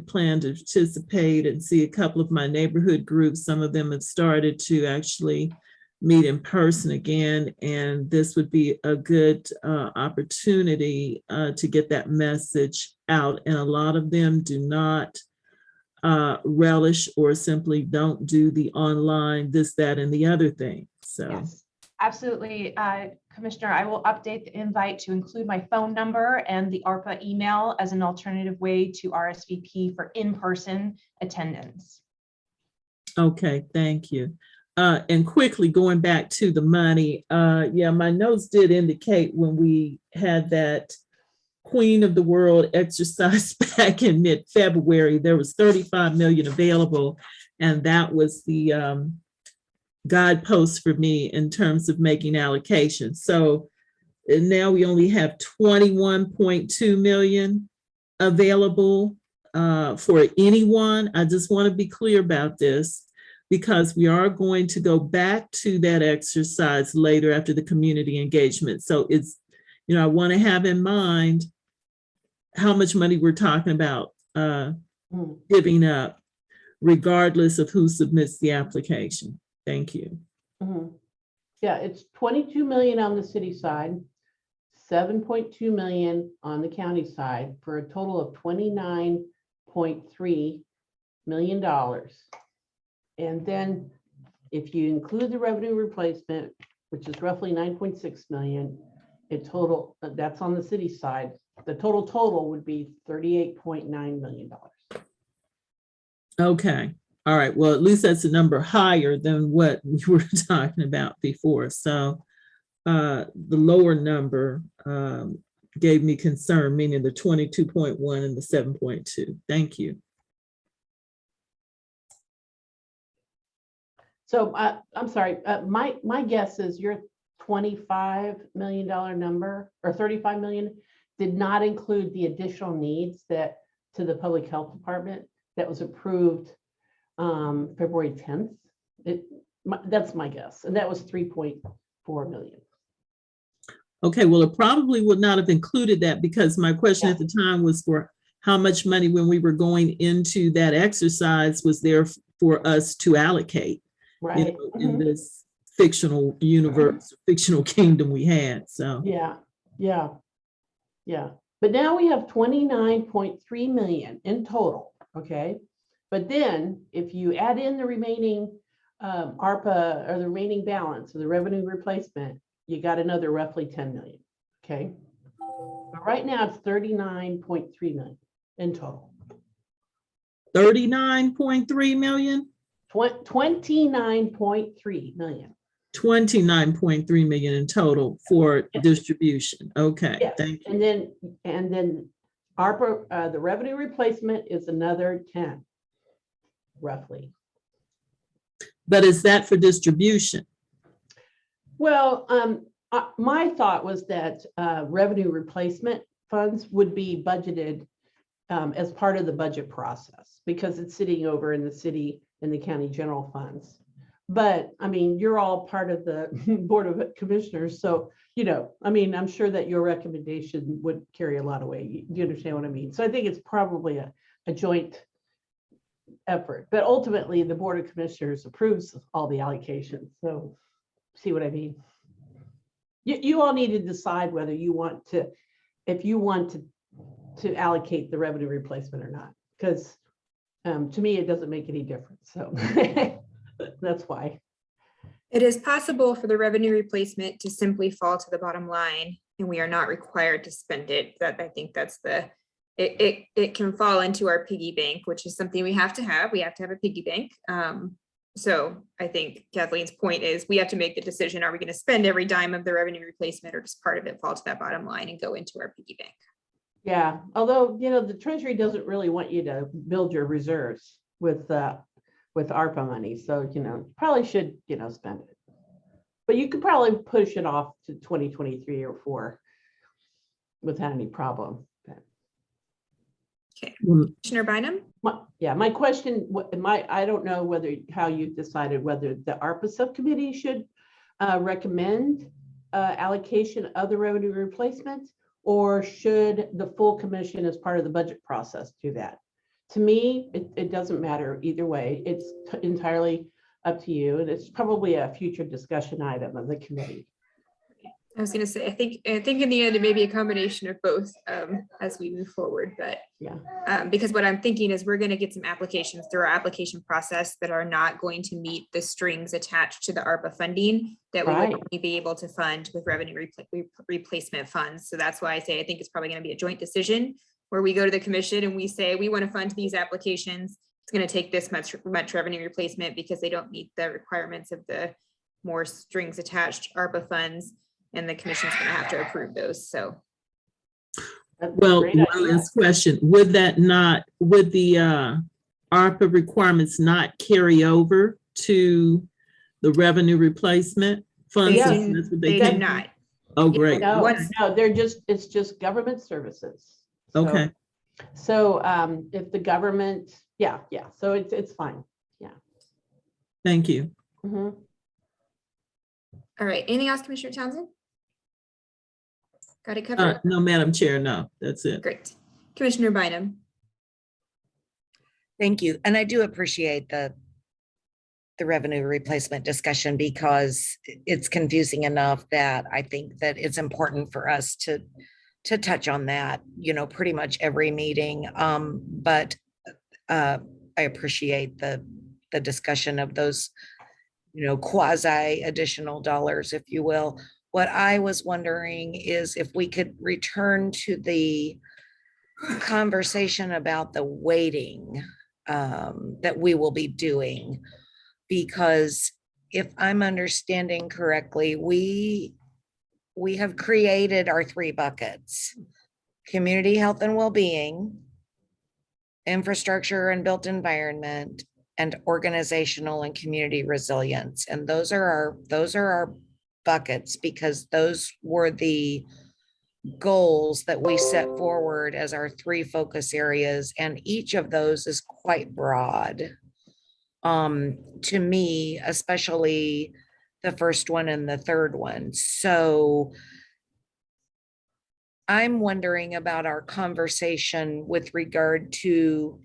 Plan to participate and see a couple of my neighborhood groups. Some of them have started to actually meet in person again, and this would be a good opportunity to get that message out. And a lot of them do not relish or simply don't do the online this, that, and the other thing. So Yes, absolutely. Commissioner, I will update the invite to include my phone number and the ARPA email as an alternative way to RSVP for in-person attendance. okay, thank you. And quickly going back to the money, yeah, my notes did indicate when we had that Queen of the World exercise back in mid-February, there was 35 million available, and that was the guidepost for me in terms of making allocations. So now we only have 21.2 million available for anyone. I just want to be clear about this, because we are going to go back to that exercise later after the community engagement. So it's, I want to have in mind how much money we're talking about giving up, regardless of who submits the application. Thank you. Yeah, it's 22 million on the city side, 7.2 million on the county side, for a total of $29.3 million. And then if you include the revenue replacement, which is roughly 9.6 million, that's on the city side, the total would be $38.9 million. Okay. All right. Well, at least that's a number higher than what we were talking about before. So the lower number gave me concern, meaning the 22.1 and the 7.2. Thank you. So I'm sorry, my guess is your $25 million number, or 35 million, did not include the additional needs that to the public health department that was approved February 10th. That's my guess. And that was 3.4 million. Okay, well, it probably would not have included that, because my question at the time was for how much money, when we were going into that exercise, was there for us to allocate, right, in this fictional universe, fictional kingdom we had. So yeah. But now we have 29.3 million in total. Okay. But then if you add in the remaining ARPA, or the remaining balance of the revenue replacement, you got another roughly 10 million. Okay. But right now it's 39.3 million in total. 39.3 million? 29.3 million. 29.3 million in total for distribution. Okay, Yes. thank you. And then ARPA, the revenue replacement is another 10, roughly. But is that for distribution? Well, My thought was that revenue replacement funds would be budgeted as part of the budget process because it's sitting over in the city and the county general funds. But I mean, you're all part of the Board of Commissioners. So, you know, I mean, I'm sure that your recommendation would carry a lot of weight. Do you understand what I mean? So I think it's probably a joint effort, but ultimately the Board of Commissioners approves all the allocations. So see what I mean? You all need to decide whether you want to, if you want to allocate the revenue replacement or not, because to me, it doesn't make any difference. So that's why. It is possible for the revenue replacement to simply fall to the bottom line and we are not required to spend it. That I think that's it can fall into our piggy bank, which is something we have to have. We have to have a piggy bank. So I think Kathleen's point is we have to make the decision, are we going to spend every dime of the revenue replacement or just part of it fall to that bottom line and go into our piggy bank? Yeah, although, you know, the Treasury doesn't really want you to build your reserves with ARPA money. So, you know, probably should, you know, spend it. But you could probably push it off to 2023 or 4 without any problem. Okay, Commissioner Bynum? My question, I don't know how you decided whether the ARPA subcommittee should recommend allocation of the revenue replacement, or should the full commission as part of the budget process do that? To me, it doesn't matter either way. It's entirely up to you, and it's probably a future discussion item of the committee. I was going to say, I think in the end, it may be a combination of both as we move forward, but yeah, because what I'm thinking is we're going to get some applications through our application process that are not going to meet the strings attached to the ARPA funding that we would only be able to fund with revenue replacement funds. So that's why I say I think it's probably going to be a joint decision where we go to the commission and we say we want to fund these applications. It's going to take this much revenue replacement because they don't meet the requirements of the more strings attached ARPA funds. And the commission's going to have to approve those. So, well, one last question: would the ARPA requirements not carry over to the revenue replacement funds? They do not. Oh, great. No, it's just government services. So, okay. So if the government, yeah. So it's fine. Yeah. Thank you. Mm-hmm. All right. Anything else, Commissioner Townsend? Got it covered? No, Madam Chair, no, that's it. Great. Commissioner Bynum. Thank you. And I do appreciate the revenue replacement discussion because it's confusing enough that I think that it's important for us to touch on that, you know, pretty much every meeting. But I appreciate the discussion of those, you know, quasi additional dollars, if you will. What I was wondering is if we could return to the conversation about the weighting that we will be doing, because if I'm understanding correctly, we have created our 3 buckets: community health and well-being, infrastructure and built environment, and organizational and community resilience. And those are our buckets because those were the goals that we set forward as our 3 focus areas, and each of those is quite broad to me, especially the first one and the third one. So I'm wondering about our conversation with regard to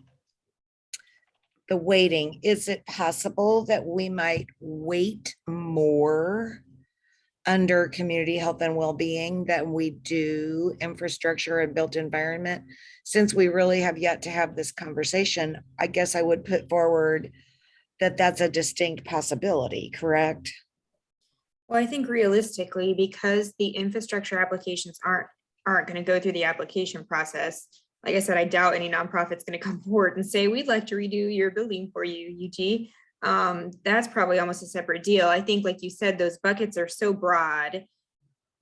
the weighting. Is it possible that we might weight more under community health and well-being than we do infrastructure and built environment? Since we really have yet to have this conversation, I guess I would put forward that that's a distinct possibility, correct? Well, I think realistically, because the infrastructure applications aren't going to go through the application process, like I said, I doubt any nonprofit's going to come forward and say, we'd like to redo your building for you, UG. That's probably almost a separate deal. I think, like you said, those buckets are so broad.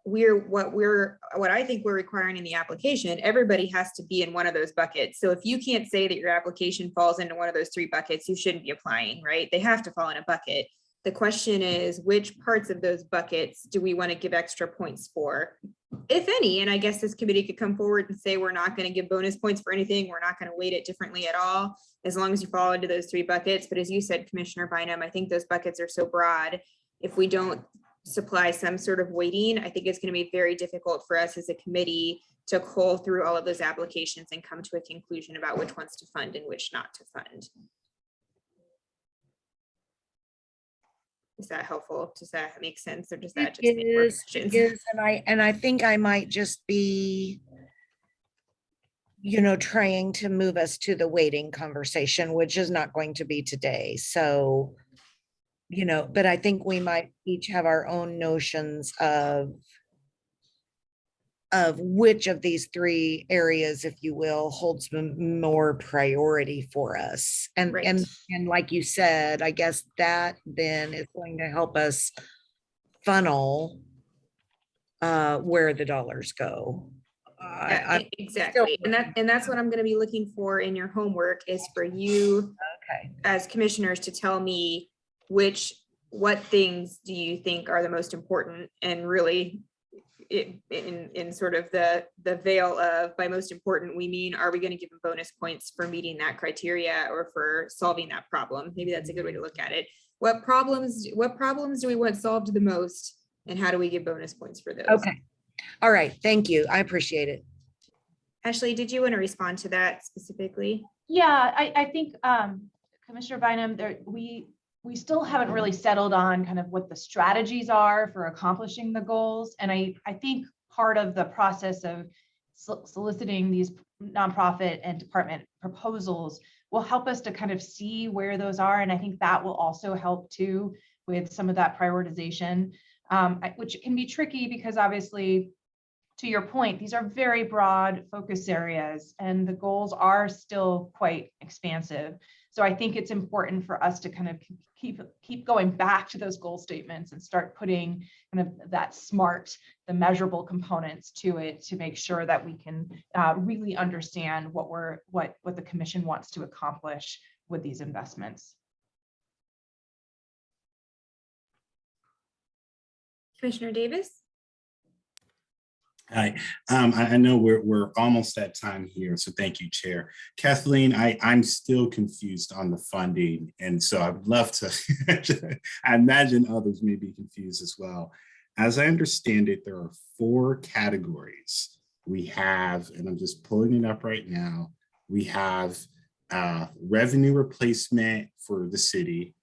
What I think we're requiring in the application, everybody has to be in one of those buckets. So if you can't say that your application falls into one of those 3 buckets, you shouldn't be applying, right? They have to fall in a bucket. The question is, which parts of those buckets do we want to give extra points for, if any? And I guess this committee could come forward and say, we're not going to give bonus points for anything. We're not going to weight it differently at all, as long as you fall into those 3 buckets. But as you said, Commissioner Bynum, I think those buckets are so broad. If we don't supply some sort of weighting, I think it's going to be very difficult for us as a committee to cull through all of those applications and come to a conclusion about which ones to fund and which not to fund. Is that helpful? Does that make sense, or does that just make more questions? It is, and I think I might just be, trying to move us to the weighting conversation, which is not going to be today. So, but I think we might each have our own notions of which of these 3 areas, if you will, holds more priority for us. And, Right. and like you said, I guess that then is going to help us funnel where the dollars go. Exactly. And that's what I'm going to be looking for in your homework, is for you as commissioners to tell me what things do you think are the most important, and really in sort of the veil of, by most important, we mean, are we going to give them bonus points for meeting that criteria or for solving that problem? Maybe that's a good way to look at it. What problems do we want solved the most, and how do we give bonus points for those? Okay. All right. Thank you. I appreciate it. Ashley, did you want to respond to that specifically? Yeah, I think Commissioner Bynum, we still haven't really settled on kind of what the strategies are for accomplishing the goals. And I think part of the process of soliciting these nonprofit and department proposals will help us to kind of see where those are. And I think that will also help too with some of that prioritization, which can be tricky because obviously, to your point, these are very broad focus areas and the goals are still quite expansive. So I think it's important for us to kind of keep going back to those goal statements and start putting kind of that the measurable components to it, to make sure that we can really understand what the commission wants to accomplish with these investments. Commissioner Davis? Hi, I know we're almost at time here, so thank you, Chair. Kathleen, I'm still confused on the funding, and so I'd love to, I imagine others may be confused as well. As I understand it, there are 4 categories. We have, and I'm just pulling it up right now, we have revenue replacement for the city,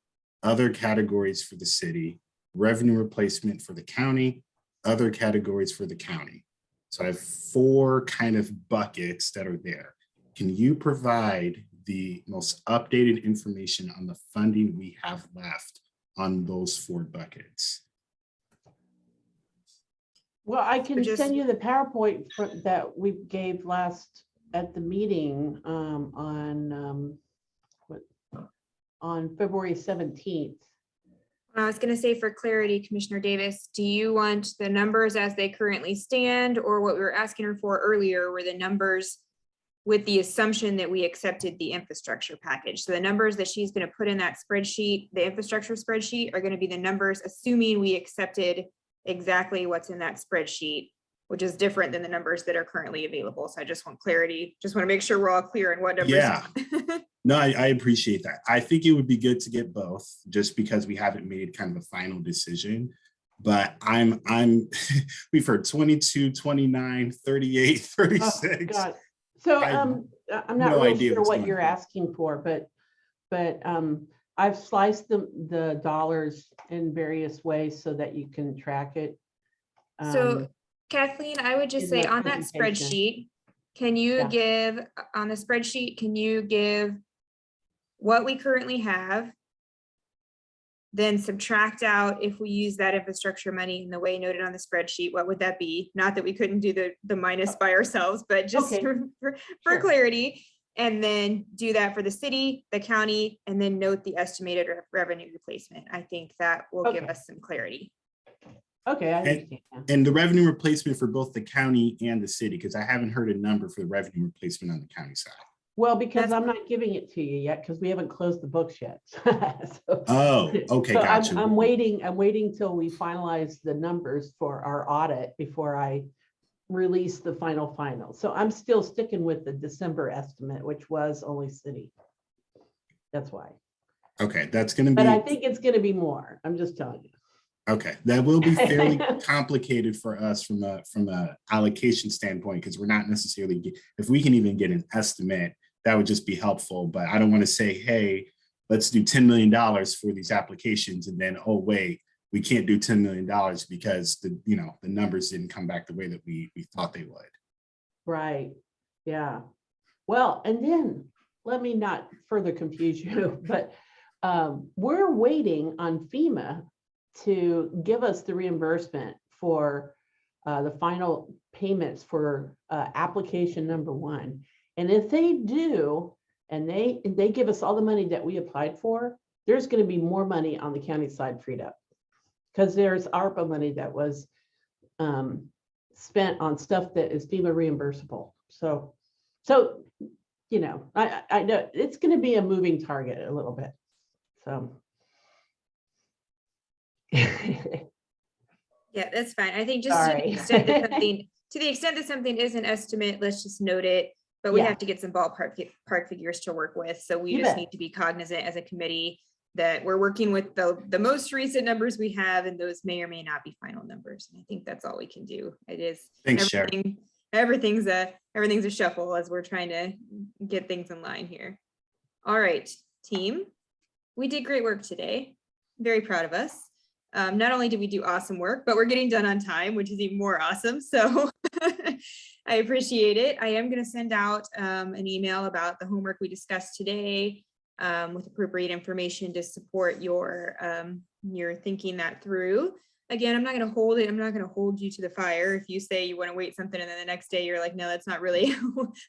other categories for the city, revenue replacement for the county, other categories for the county. So I have 4 kind of buckets that are there. Can you provide the most updated information on the funding we have left on those 4 buckets? Well, I can send you the PowerPoint that we gave last at the meeting on February 17th. I was going to say, for clarity, Commissioner Davis, do you want the numbers as they currently stand, or what we were asking her for earlier were the numbers with the assumption that we accepted the infrastructure package? So the numbers that she's going to put in that spreadsheet, the infrastructure spreadsheet, are going to be the numbers assuming we accepted exactly what's in that spreadsheet, which is different than the numbers that are currently available. So I just want clarity. Just want to make sure we're all clear on what numbers. Yeah. No, I appreciate that. I think it would be good to get both, just because we haven't made kind of a final decision. But we've heard 22, 29, 38, 36. Oh, God. So I'm not no really idea sure what you're on. asking for, but I've sliced the dollars in various ways so that you can track it. So Kathleen, I would just in say that on that presentation. spreadsheet, can you give what we currently have, then subtract out, if we use that infrastructure money in the way noted on the spreadsheet, what would that be? Not that we couldn't do the minus by ourselves, but just Okay. for Sure. clarity. And then do that for the city, the county, and then note the estimated revenue replacement. I think that will give Okay. us some clarity. Okay, I understand. And the revenue replacement for both the county and the city, because I haven't heard a number for the revenue replacement on the county side. Well, because That's- I'm not giving it to you yet, because we haven't closed the books yet. So- Oh, okay, so gotcha. I'm waiting till we finalize the numbers for our audit before I release the final. So I'm still sticking with the December estimate, which was only city. That's why. Okay, that's gonna But I be, think it's gonna be more. I'm just telling you. okay, that will be fairly complicated for us from a allocation standpoint, because we're not necessarily, if we can even get an estimate, that would just be helpful. But I don't want to say, hey, let's do $10 million for these applications, and then, oh, wait, we can't do $10 million because the numbers didn't come back the way that we thought they would. Right, yeah. Well, and then, let me not further confuse you, but we're waiting on FEMA to give us the reimbursement for the final payments for application number 1. And if they do, and they give us all the money that we applied for, there's going to be more money on the county side freed up. Because there's ARPA money that was spent on stuff that is FEMA reimbursable. So you know, I know it's going to be a moving target a little bit. So. Yeah, that's fine. I think just to the extent that something is an estimate, let's just note it. But we Yeah. have to get some ballpark figures to work with. So we You just bet. need to be cognizant as a committee that we're working with the most recent numbers we have, and those may or may not be final numbers. And I think that's all we can do. It is Thanks, Sharon. everything's a shuffle as we're trying to get things in line here. All right, team, we did great work today. Very proud of us. Not only did we do awesome work, but we're getting done on time, which is even more awesome. So I appreciate it. I am going to send out an email about the homework we discussed today with appropriate information to support your thinking that through. Again, I'm not going to hold it. I'm not going to hold you to the fire. If you say you want to wait something and then the next day you're like, no, that's not really,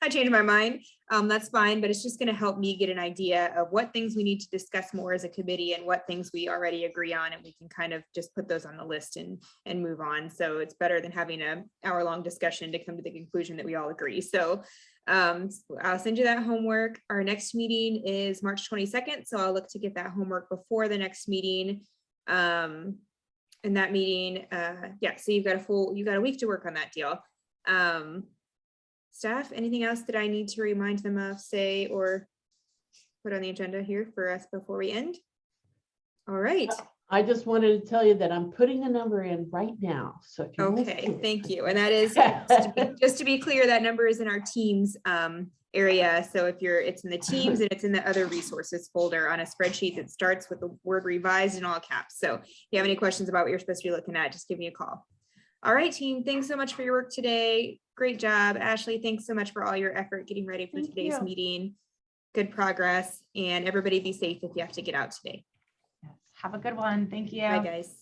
I changed my mind. That's fine, but it's just going to help me get an idea of what things we need to discuss more as a committee and what things we already agree on. And we can kind of just put those on the list and move on. So it's better than having an hour-long discussion to come to the conclusion that we all agree. So I'll send you that homework. Our next meeting is March 22nd. So I'll look to get that homework before the next meeting. In that meeting, yeah, so you've got a week to work on that deal. Staff, anything else that I need to remind them of, say, or put on the agenda here for us before we end? All right. I just wanted to tell you that I'm putting a number in right now. So if you wanna see Okay, it. thank you. And that is, just to be clear, that number is in our teams area. So if it's in the teams and it's in the other resources folder on a spreadsheet that starts with the word revised in all caps. So if you have any questions about what you're supposed to be looking at, just give me a call. All right, team, thanks so much for your work today. Great job. Ashley, thanks so much for all your effort getting ready for today's meeting. Good progress, and everybody be safe if you have to get out today. Yes. Have a good one. Thank you. Bye, guys.